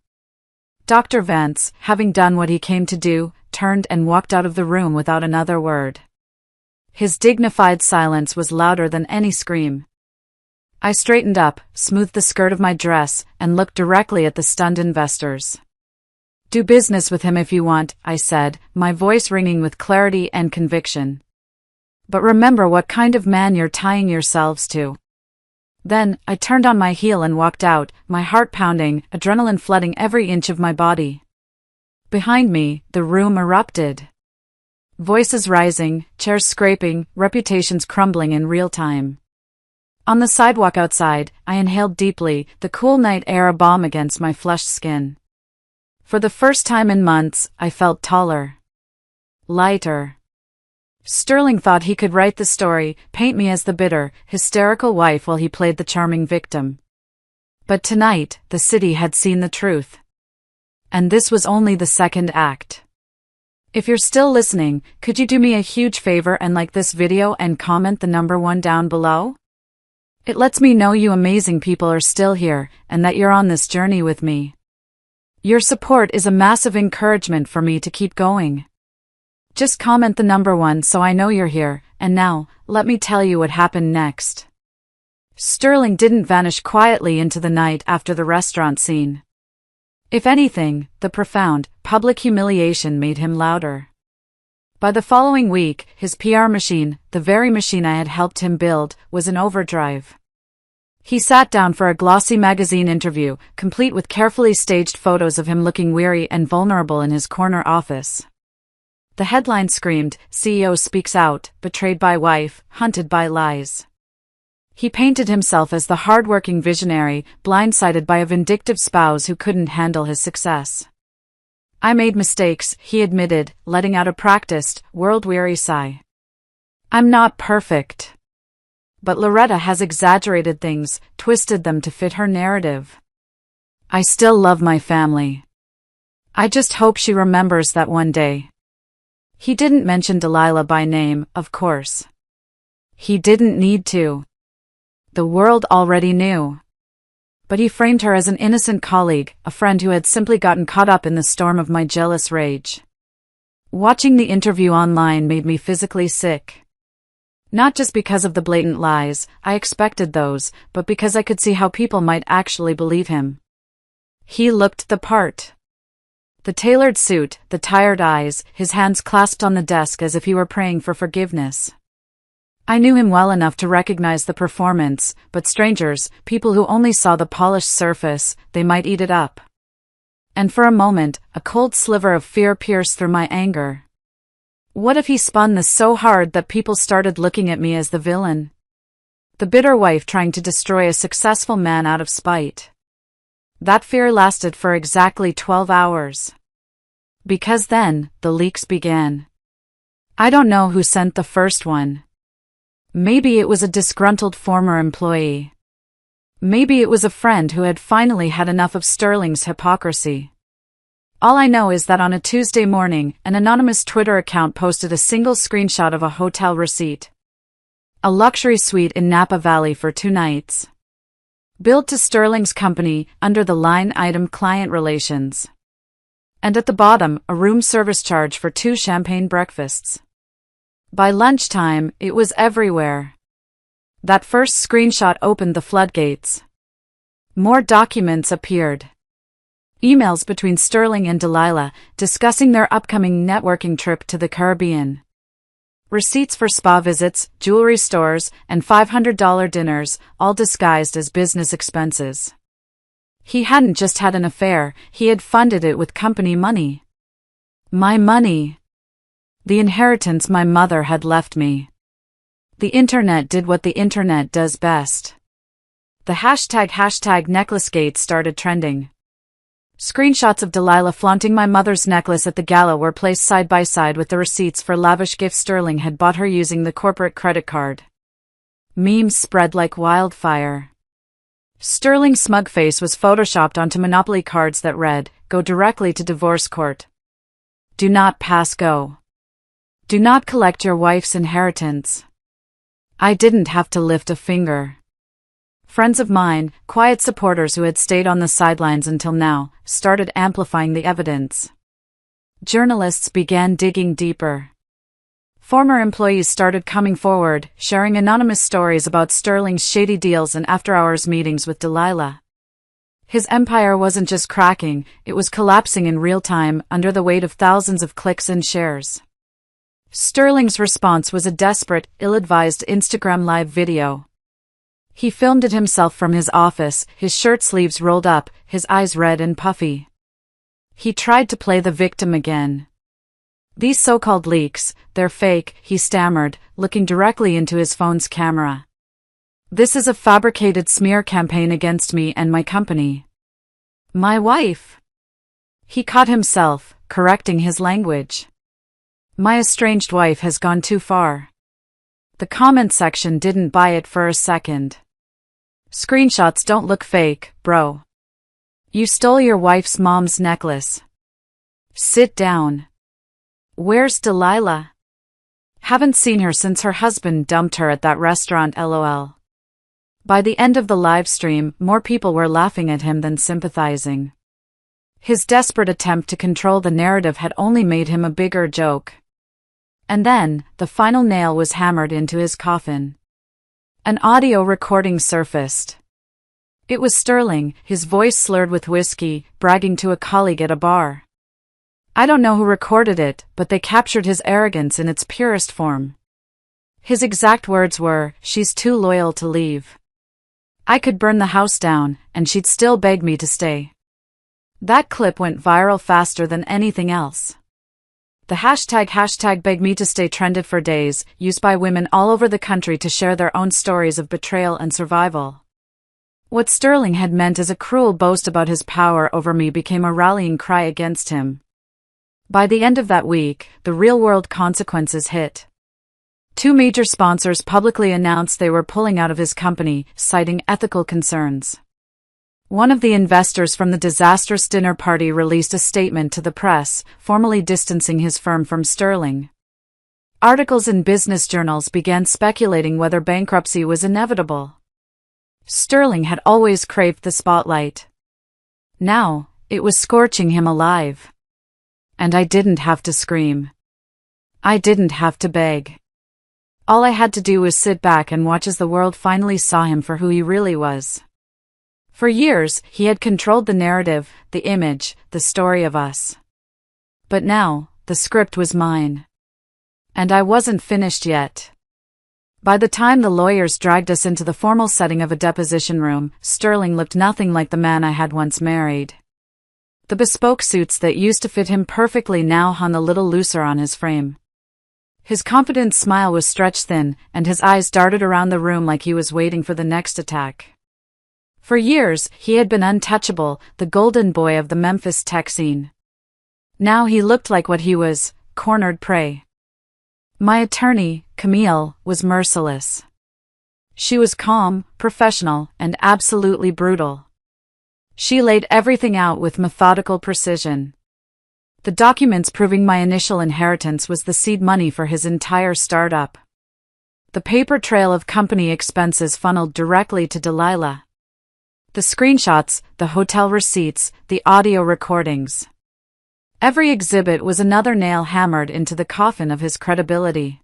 Dr. Vance, having done what he came to do, turned and walked out of the room without another word. His dignified silence was louder than any scream. I straightened up, smoothed the skirt of my dress, and looked directly at the stunned investors. "Do business with him if you want," I said, my voice ringing with clarity and conviction. "But remember what kind of man you're tying yourselves to." Then, I turned on my heel and walked out, my heart pounding, adrenaline flooding every inch of my body. Behind me, the room erupted. Voices rising, chairs scraping, reputations crumbling in real time. On the sidewalk outside, I inhaled deeply, the cool night air a balm against my flushed skin. For the first time in months, I felt taller. Lighter. Sterling thought he could write the story, paint me as the bitter, hysterical wife while he played the charming victim. But tonight, the city had seen the truth. And this was only the second act. If you're still listening, could you do me a huge favor and like this video and comment the number 1 down below? It lets me know you amazing people are still here, and that you're on this journey with me. Your support is a massive encouragement for me to keep going. Just comment the number 1 so I know you're here, and now, let me tell you what happened next. Sterling didn't vanish quietly into the night after the restaurant scene. If anything, the profound, public humiliation made him louder. By the following week, his PR machine, the very machine I had helped him build, was in overdrive. He sat down for a glossy magazine interview, complete with carefully staged photos of him looking weary and vulnerable in his corner office. The headline screamed, "CEO speaks out, betrayed by wife, hunted by lies." He painted himself as the hard-working visionary, blindsided by a vindictive spouse who couldn't handle his success. "I made mistakes," he admitted, letting out a practiced, world-weary sigh. "I'm not perfect. But Loretta has exaggerated things, twisted them to fit her narrative. I still love my family. I just hope she remembers that one day." He didn't mention Delilah by name, of course. He didn't need to. The world already knew. But he framed her as an innocent colleague, a friend who had simply gotten caught up in the storm of my jealous rage. Watching the interview online made me physically sick. Not just because of the blatant lies, I expected those, but because I could see how people might actually believe him. He looked the part. The tailored suit, the tired eyes, his hands clasped on the desk as if he were praying for forgiveness. I knew him well enough to recognize the performance, but strangers, people who only saw the polished surface, they might eat it up. And for a moment, a cold sliver of fear pierced through my anger. What if he spun this so hard that people started looking at me as the villain? The bitter wife trying to destroy a successful man out of spite. That fear lasted for exactly 12 hours. Because then, the leaks began. I don't know who sent the first one. Maybe it was a disgruntled former employee. Maybe it was a friend who had finally had enough of Sterling's hypocrisy. All I know is that on a Tuesday morning, an anonymous Twitter account posted a single screenshot of a hotel receipt. A luxury suite in Napa Valley for 2 nights. Billed to Sterling's company, under the line item client relations. And at the bottom, a room service charge for 2 champagne breakfasts. By lunchtime, it was everywhere. That first screenshot opened the floodgates. More documents appeared. Emails between Sterling and Delilah, discussing their upcoming networking trip to the Caribbean. Receipts for spa visits, jewelry stores, and $500 dinners, all disguised as business expenses. He hadn't just had an affair, he had funded it with company money. My money. The inheritance my mother had left me. The internet did what the internet does best. The hashtag necklacegate started trending. Screenshots of Delilah flaunting my mother's necklace at the gala were placed side by side with the receipts for lavish gifts Sterling had bought her using the corporate credit card. Memes spread like wildfire. Sterling's smug face was photoshopped onto Monopoly cards that read, "Go directly to divorce court. Do not pass go. Do not collect your wife's inheritance." I didn't have to lift a finger. Friends of mine, quiet supporters who had stayed on the sidelines until now, started amplifying the evidence. Journalists began digging deeper. Former employees started coming forward, sharing anonymous stories about Sterling's shady deals and after-hours meetings with Delilah. His empire wasn't just cracking, it was collapsing in real time under the weight of thousands of clicks and shares. Sterling's response was a desperate, ill-advised Instagram live video. He filmed it himself from his office, his shirt sleeves rolled up, his eyes red and puffy. He tried to play the victim again. "These so-called leaks, they're fake," he stammered, looking directly into his phone's camera. "This is a fabricated smear campaign against me and my company. My wife." He caught himself, correcting his language. "My estranged wife has gone too far." The comment section didn't buy it for a second. "Screenshots don't look fake, bro. You stole your wife's mom's necklace. Sit down. Where's Delilah? Haven't seen her since her husband dumped her at that restaurant, lol." By the end of the live stream, more people were laughing at him than sympathizing. His desperate attempt to control the narrative had only made him a bigger joke. And then, the final nail was hammered into his coffin. An audio recording surfaced. It was Sterling, his voice slurred with whiskey, bragging to a colleague at a bar. I don't know who recorded it, but they captured his arrogance in its purest form. His exact words were, "She's too loyal to leave. I could burn the house down, and she'd still beg me to stay." That clip went viral faster than anything else. The hashtag beg me to stay trended for days, used by women all over the country to share their own stories of betrayal and survival. What Sterling had meant as a cruel boast about his power over me became a rallying cry against him. By the end of that week, the real-world consequences hit. 2 major sponsors publicly announced they were pulling out of his company, citing ethical concerns. One of the investors from the disastrous dinner party released a statement to the press, formally distancing his firm from Sterling. Articles in business journals began speculating whether bankruptcy was inevitable. Sterling had always craved the spotlight. Now, it was scorching him alive. And I didn't have to scream. I didn't have to beg. All I had to do was sit back and watch as the world finally saw him for who he really was. For years, he had controlled the narrative, the image, the story of us. But now, the script was mine. And I wasn't finished yet. By the time the lawyers dragged us into the formal setting of a deposition room, Sterling looked nothing like the man I had once married. The bespoke suits that used to fit him perfectly now hung a little looser on his frame. His confident smile was stretched thin, and his eyes darted around the room like he was waiting for the next attack. For years, he had been untouchable, the golden boy of the Memphis tech scene. Now he looked like what he was, cornered prey. My attorney, Camille, was merciless. She was calm, professional, and absolutely brutal. She laid everything out with methodical precision. The documents proving my initial inheritance was the seed money for his entire startup. The paper trail of company expenses funneled directly to Delilah. The screenshots, the hotel receipts, the audio recordings. Every exhibit was another nail hammered into the coffin of his credibility.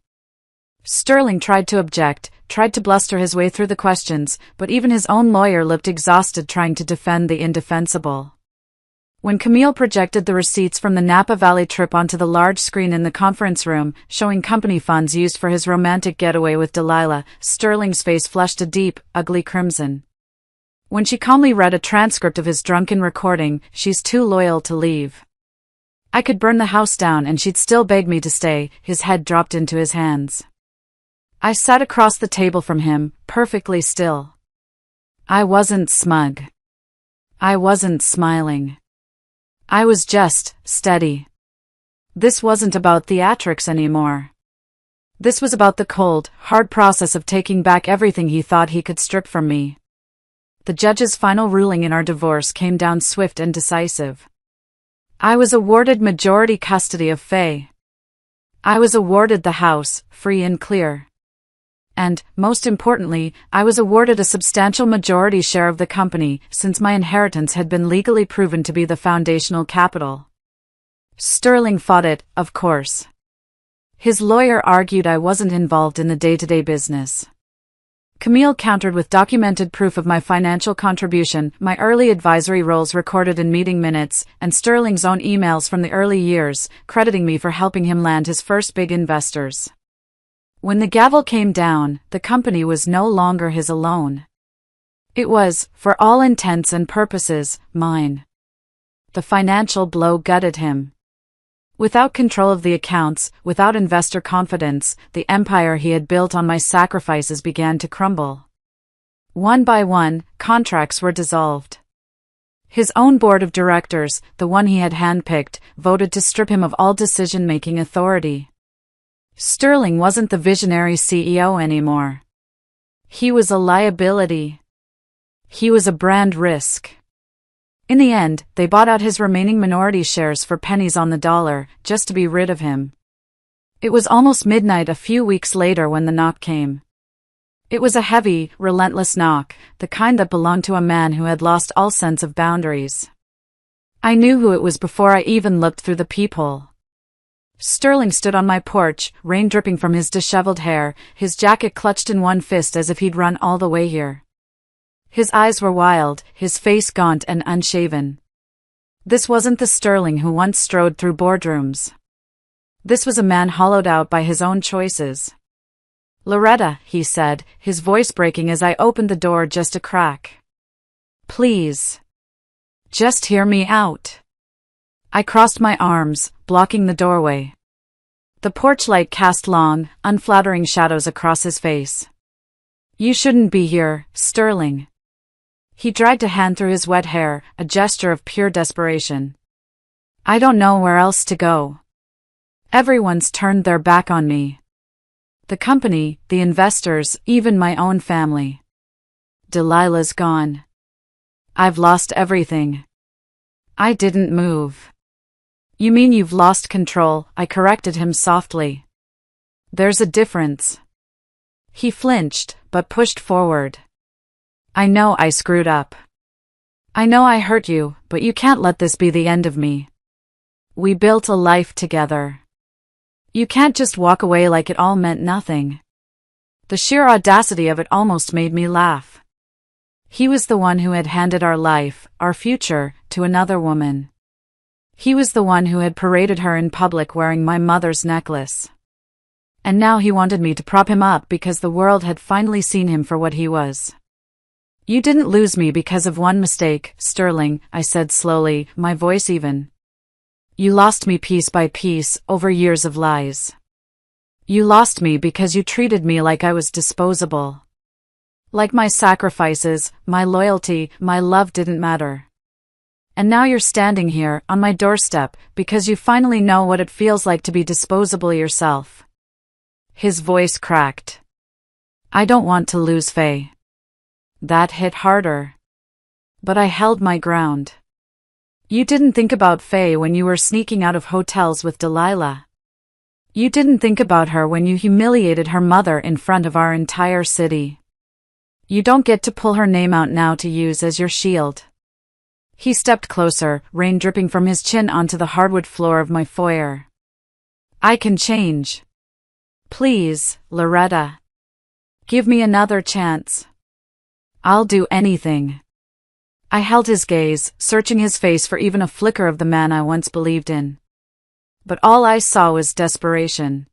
Sterling tried to object, tried to bluster his way through the questions, but even his own lawyer looked exhausted trying to defend the indefensible. When Camille projected the receipts from the Napa Valley trip onto the large screen in the conference room, showing company funds used for his romantic getaway with Delilah, Sterling's face flushed a deep, ugly crimson. When she calmly read a transcript of his drunken recording, "She's too loyal to leave. I could burn the house down and she'd still beg me to stay," his head dropped into his hands. I sat across the table from him, perfectly still. I wasn't smug. I wasn't smiling. I was just steady. This wasn't about theatrics anymore. This was about the cold, hard process of taking back everything he thought he could strip from me. The judge's final ruling in our divorce came down swift and decisive. I was awarded majority custody of Faye. I was awarded the house, free and clear. And, most importantly, I was awarded a substantial majority share of the company, since my inheritance had been legally proven to be the foundational capital. Sterling fought it, of course. His lawyer argued I wasn't involved in the day-to-day business. Camille countered with documented proof of my financial contribution, my early advisory roles recorded in meeting minutes, and Sterling's own emails from the early years, crediting me for helping him land his first big investors. When the gavel came down, the company was no longer his alone. It was, for all intents and purposes, mine. The financial blow gutted him. Without control of the accounts, without investor confidence, the empire he had built on my sacrifices began to crumble. One by one, contracts were dissolved. His own board of directors, the one he had handpicked, voted to strip him of all decision-making authority. Sterling wasn't the visionary CEO anymore. He was a liability. He was a brand risk. In the end, they bought out his remaining minority shares for pennies on the dollar, just to be rid of him. It was almost midnight a few weeks later when the knock came. It was a heavy, relentless knock, the kind that belonged to a man who had lost all sense of boundaries. I knew who it was before I even looked through the peephole. Sterling stood on my porch, rain dripping from his disheveled hair, his jacket clutched in one fist as if he'd run all the way here. His eyes were wild, his face gaunt and unshaven. This wasn't the Sterling who once strode through boardrooms. This was a man hollowed out by his own choices. "Loretta," he said, his voice breaking as I opened the door just a crack. "Please. Just hear me out." I crossed my arms, blocking the doorway. The porch light cast long, unflattering shadows across his face. "You shouldn't be here, Sterling." He dragged a hand through his wet hair, a gesture of pure desperation. "I don't know where else to go. Everyone's turned their back on me. The company, the investors, even my own family. Delilah's gone. I've lost everything. I didn't move." "You mean you've lost control?" I corrected him softly. "There's a difference." He flinched, but pushed forward. "I know I screwed up. I know I hurt you, but you can't let this be the end of me. We built a life together. You can't just walk away like it all meant nothing." The sheer audacity of it almost made me laugh. He was the one who had handed our life, our future, to another woman. He was the one who had paraded her in public wearing my mother's necklace. And now he wanted me to prop him up because the world had finally seen him for what he was. "You didn't lose me because of one mistake, Sterling," I said slowly, my voice even. "You lost me piece by piece, over years of lies. You lost me because you treated me like I was disposable. Like my sacrifices, my loyalty, my love didn't matter. And now you're standing here, on my doorstep, because you finally know what it feels like to be disposable yourself." His voice cracked. "I don't want to lose Faye." That hit harder. But I held my ground. "You didn't think about Faye when you were sneaking out of hotels with Delilah. You didn't think about her when you humiliated her mother in front of our entire city. You don't get to pull her name out now to use as your shield." He stepped closer, rain dripping from his chin onto the hardwood floor of my foyer. "I can change. Please, Loretta. Give me another chance. I'll do anything." I held his gaze, searching his face for even a flicker of the man I once believed in. But all I saw was desperation.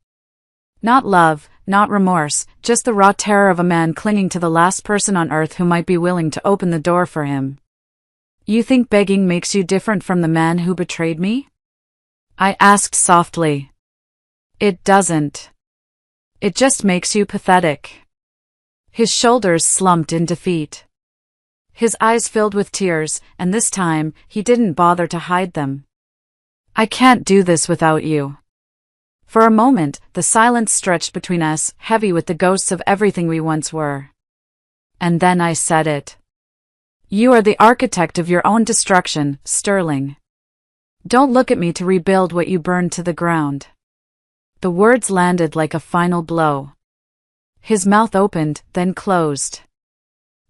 Not love, not remorse, just the raw terror of a man clinging to the last person on earth who might be willing to open the door for him. "You think begging makes you different from the man who betrayed me?" I asked softly. "It doesn't. It just makes you pathetic." His shoulders slumped in defeat. His eyes filled with tears, and this time, he didn't bother to hide them. "I can't do this without you." For a moment, the silence stretched between us, heavy with the ghosts of everything we once were. And then I said it. "You are the architect of your own destruction, Sterling. Don't look at me to rebuild what you burned to the ground." The words landed like a final blow. His mouth opened, then closed.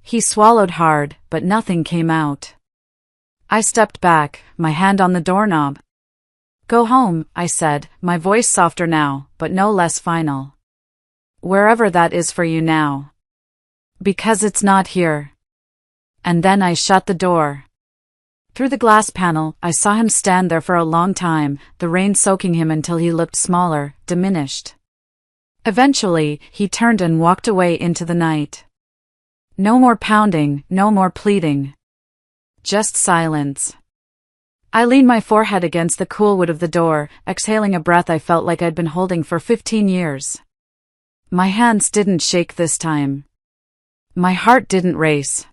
He swallowed hard, but nothing came out. I stepped back, my hand on the doorknob. Go home, I said, my voice softer now, but no less final. Wherever that is for you now. Because it's not here. And then I shut the door. Through the glass panel, I saw him stand there for a long time, the rain soaking him until he looked smaller, diminished. Eventually, he turned and walked away into the night. No more pounding, no more pleading. Just silence. I leaned my forehead against the cool wood of the door, exhaling a breath I felt like I'd been holding for 15 years. My hands didn't shake this time. My heart didn't race.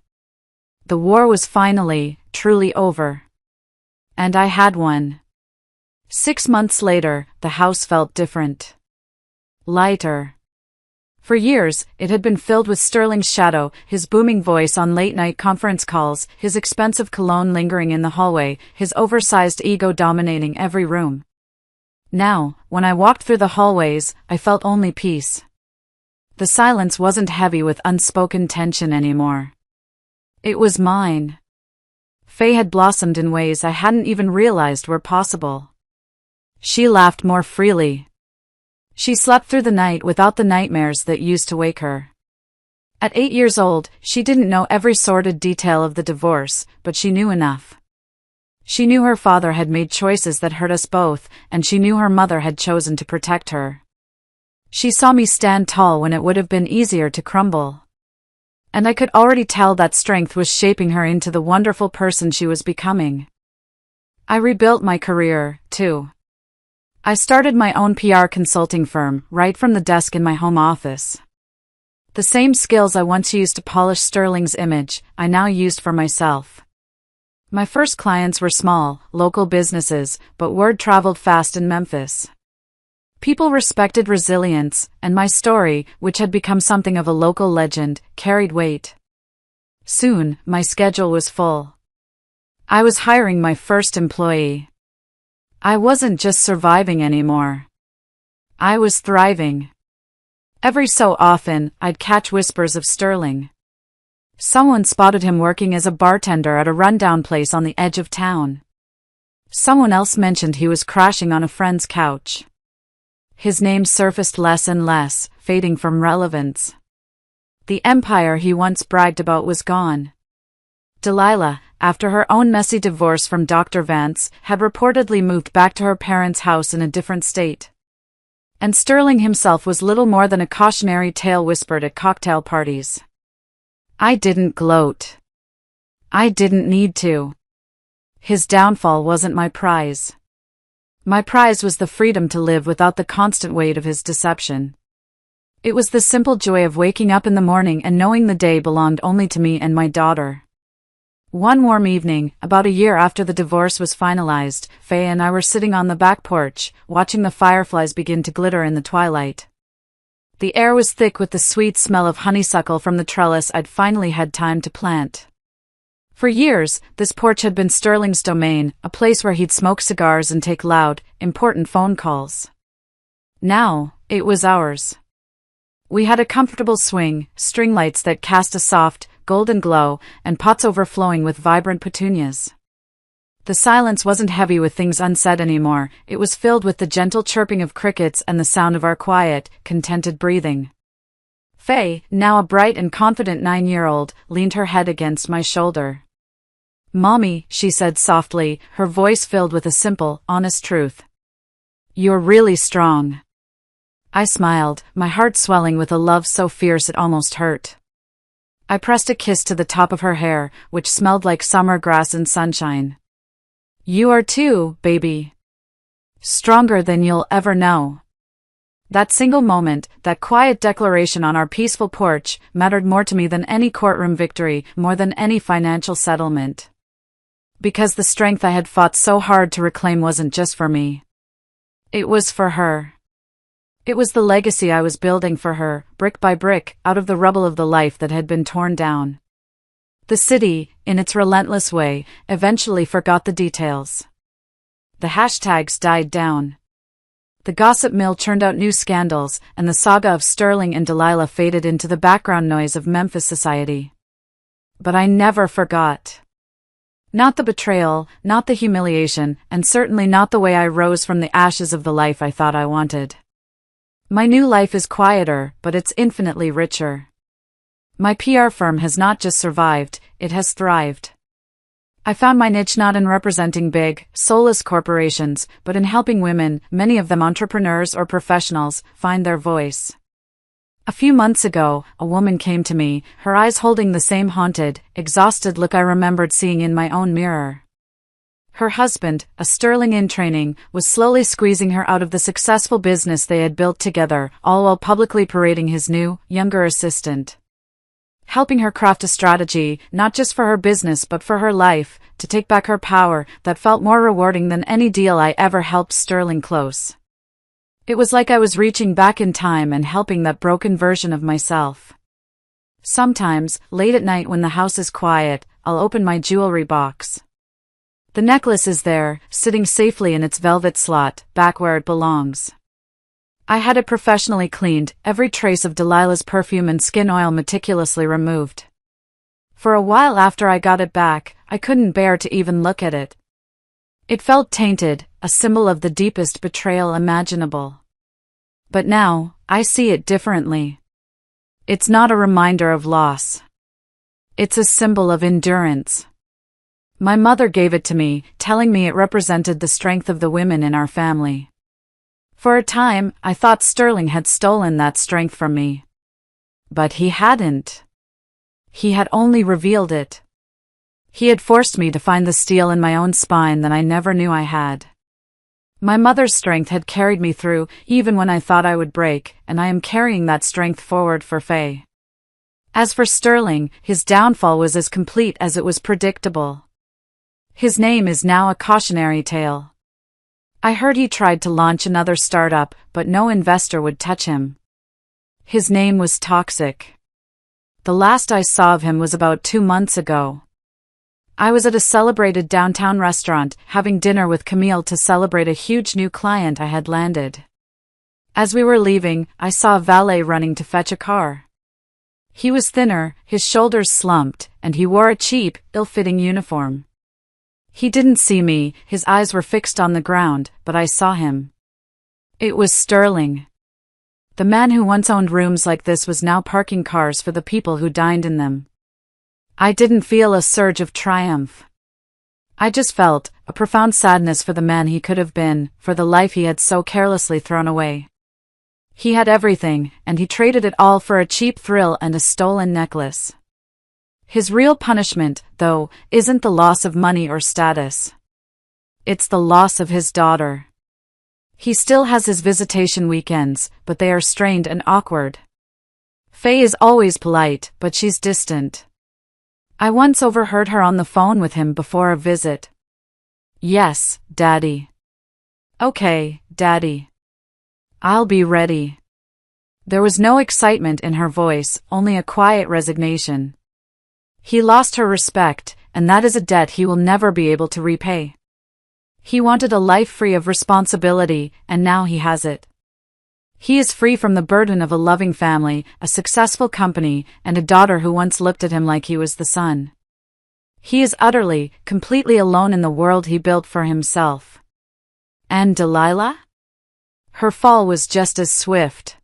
The war was finally, truly over. And I had won. 6 months later, the house felt different. Lighter. For years, it had been filled with Sterling's shadow, his booming voice on late-night conference calls, his expensive cologne lingering in the hallway, his oversized ego dominating every room. Now, when I walked through the hallways, I felt only peace. The silence wasn't heavy with unspoken tension anymore. It was mine. Faye had blossomed in ways I hadn't even realized were possible. She laughed more freely. She slept through the night without the nightmares that used to wake her. At 8 years old, she didn't know every sordid detail of the divorce, but she knew enough. She knew her father had made choices that hurt us both, and she knew her mother had chosen to protect her. She saw me stand tall when it would have been easier to crumble. And I could already tell that strength was shaping her into the wonderful person she was becoming. I rebuilt my career, too. I started my own PR consulting firm, right from the desk in my home office. The same skills I once used to polish Sterling's image, I now used for myself. My first clients were small, local businesses, but word traveled fast in Memphis. People respected resilience, and my story, which had become something of a local legend, carried weight. Soon, my schedule was full. I was hiring my first employee. I wasn't just surviving anymore. I was thriving. Every so often, I'd catch whispers of Sterling. Someone spotted him working as a bartender at a rundown place on the edge of town. Someone else mentioned he was crashing on a friend's couch. His name surfaced less and less, fading from relevance. The empire he once bragged about was gone. Delilah, after her own messy divorce from Dr. Vance, had reportedly moved back to her parents' house in a different state. And Sterling himself was little more than a cautionary tale whispered at cocktail parties. I didn't gloat. I didn't need to. His downfall wasn't my prize. My prize was the freedom to live without the constant weight of his deception. It was the simple joy of waking up in the morning and knowing the day belonged only to me and my daughter. One warm evening, about a year after the divorce was finalized, Faye and I were sitting on the back porch, watching the fireflies begin to glitter in the twilight. The air was thick with the sweet smell of honeysuckle from the trellis I'd finally had time to plant. For years, this porch had been Sterling's domain, a place where he'd smoke cigars and take loud, important phone calls. Now, it was ours. We had a comfortable swing, string lights that cast a soft, golden glow, and pots overflowing with vibrant petunias. The silence wasn't heavy with things unsaid anymore, it was filled with the gentle chirping of crickets and the sound of our quiet, contented breathing. Faye, now a bright and confident 9-year-old, leaned her head against my shoulder. "Mommy," she said softly, her voice filled with a simple, honest truth. "You're really strong." I smiled, my heart swelling with a love so fierce it almost hurt. I pressed a kiss to the top of her hair, which smelled like summer grass and sunshine. "You are too, baby. Stronger than you'll ever know." That single moment, that quiet declaration on our peaceful porch, mattered more to me than any courtroom victory, more than any financial settlement. Because the strength I had fought so hard to reclaim wasn't just for me. It was for her. It was the legacy I was building for her, brick by brick, out of the rubble of the life that had been torn down. The city, in its relentless way, eventually forgot the details. The hashtags died down. The gossip mill churned out new scandals, and the saga of Sterling and Delilah faded into the background noise of Memphis society. But I never forgot. Not the betrayal, not the humiliation, and certainly not the way I rose from the ashes of the life I thought I wanted. My new life is quieter, but it's infinitely richer. My PR firm has not just survived, it has thrived. I found my niche not in representing big, soulless corporations, but in helping women, many of them entrepreneurs or professionals, find their voice. A few months ago, a woman came to me, her eyes holding the same haunted, exhausted look I remembered seeing in my own mirror. Her husband, a sterling in training, was slowly squeezing her out of the successful business they had built together, all while publicly parading his new, younger assistant. Helping her craft a strategy, not just for her business but for her life, to take back her power, that felt more rewarding than any deal I ever helped Sterling close. It was like I was reaching back in time and helping that broken version of myself. Sometimes, late at night when the house is quiet, I'll open my jewelry box. The necklace is there, sitting safely in its velvet slot, back where it belongs. I had it professionally cleaned, every trace of Delilah's perfume and skin oil meticulously removed. For a while after I got it back, I couldn't bear to even look at it. It felt tainted, a symbol of the deepest betrayal imaginable. But now, I see it differently. It's not a reminder of loss. It's a symbol of endurance. My mother gave it to me, telling me it represented the strength of the women in our family. For a time, I thought Sterling had stolen that strength from me. But he hadn't. He had only revealed it. He had forced me to find the steel in my own spine that I never knew I had. My mother's strength had carried me through, even when I thought I would break, and I am carrying that strength forward for Faye. As for Sterling, his downfall was as complete as it was predictable. His name is now a cautionary tale. I heard he tried to launch another startup, but no investor would touch him. His name was toxic. The last I saw of him was about 2 months ago. I was at a celebrated downtown restaurant, having dinner with Camille to celebrate a huge new client I had landed. As we were leaving, I saw a valet running to fetch a car. He was thinner, his shoulders slumped, and he wore a cheap, ill-fitting uniform. He didn't see me, his eyes were fixed on the ground, but I saw him. It was Sterling. The man who once owned rooms like this was now parking cars for the people who dined in them. I didn't feel a surge of triumph. I just felt a profound sadness for the man he could have been, for the life he had so carelessly thrown away. He had everything, and he traded it all for a cheap thrill and a stolen necklace. His real punishment, though, isn't the loss of money or status. It's the loss of his daughter. He still has his visitation weekends, but they are strained and awkward. Faye is always polite, but she's distant. I once overheard her on the phone with him before a visit. "Yes, Daddy." "Okay, Daddy. I'll be ready." There was no excitement in her voice, only a quiet resignation. He lost her respect, and that is a debt he will never be able to repay. He wanted a life free of responsibility, and now he has it. He is free from the burden of a loving family, a successful company, and a daughter who once looked at him like he was the son. He is utterly, completely alone in the world he built for himself. And Delilah? Her fall was just as swift.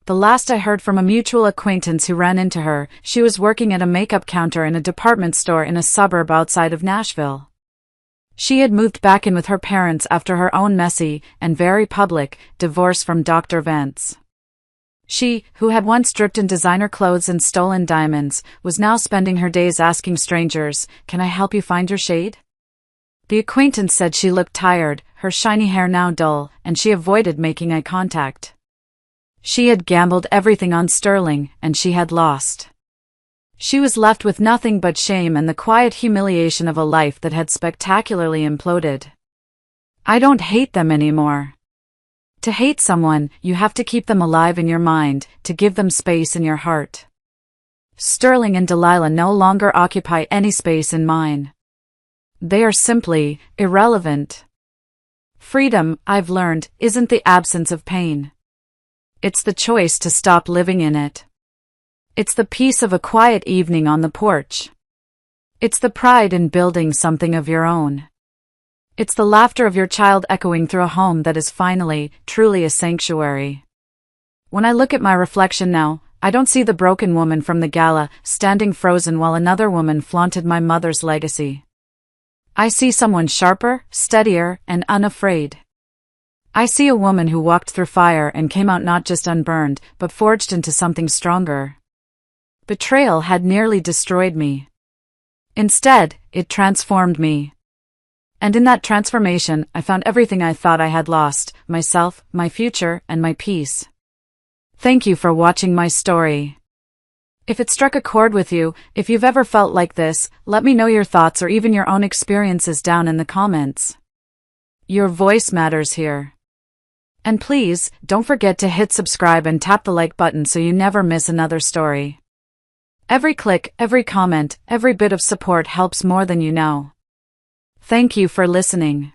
The last I heard from a mutual acquaintance who ran into her, she was working at a makeup counter in a department store in a suburb outside of Nashville. She had moved back in with her parents after her own messy, and very public, divorce from Dr. Vance. She, who had once dripped in designer clothes and stolen diamonds, was now spending her days asking strangers, "Can I help you find your shade?" The acquaintance said she looked tired, her shiny hair now dull, and she avoided making eye contact. She had gambled everything on Sterling, and she had lost. She was left with nothing but shame and the quiet humiliation of a life that had spectacularly imploded. I don't hate them anymore. To hate someone, you have to keep them alive in your mind, to give them space in your heart. Sterling and Delilah no longer occupy any space in mine. They are simply irrelevant. Freedom, I've learned, isn't the absence of pain. It's the choice to stop living in it. It's the peace of a quiet evening on the porch. It's the pride in building something of your own. It's the laughter of your child echoing through a home that is finally, truly a sanctuary. When I look at my reflection now, I don't see the broken woman from the gala, standing frozen while another woman flaunted my mother's legacy. I see someone sharper, steadier, and unafraid. I see a woman who walked through fire and came out not just unburned, but forged into something stronger. Betrayal had nearly destroyed me. Instead, it transformed me. And in that transformation, I found everything I thought I had lost: myself, my future, and my peace. Thank you for watching my story. If it struck a chord with you, if you've ever felt like this, let me know your thoughts or even your own experiences down in the comments. Your voice matters here. And please, don't forget to hit subscribe and tap the like button so you never miss another story. Every click, every comment, every bit of support helps more than you know. Thank you for listening.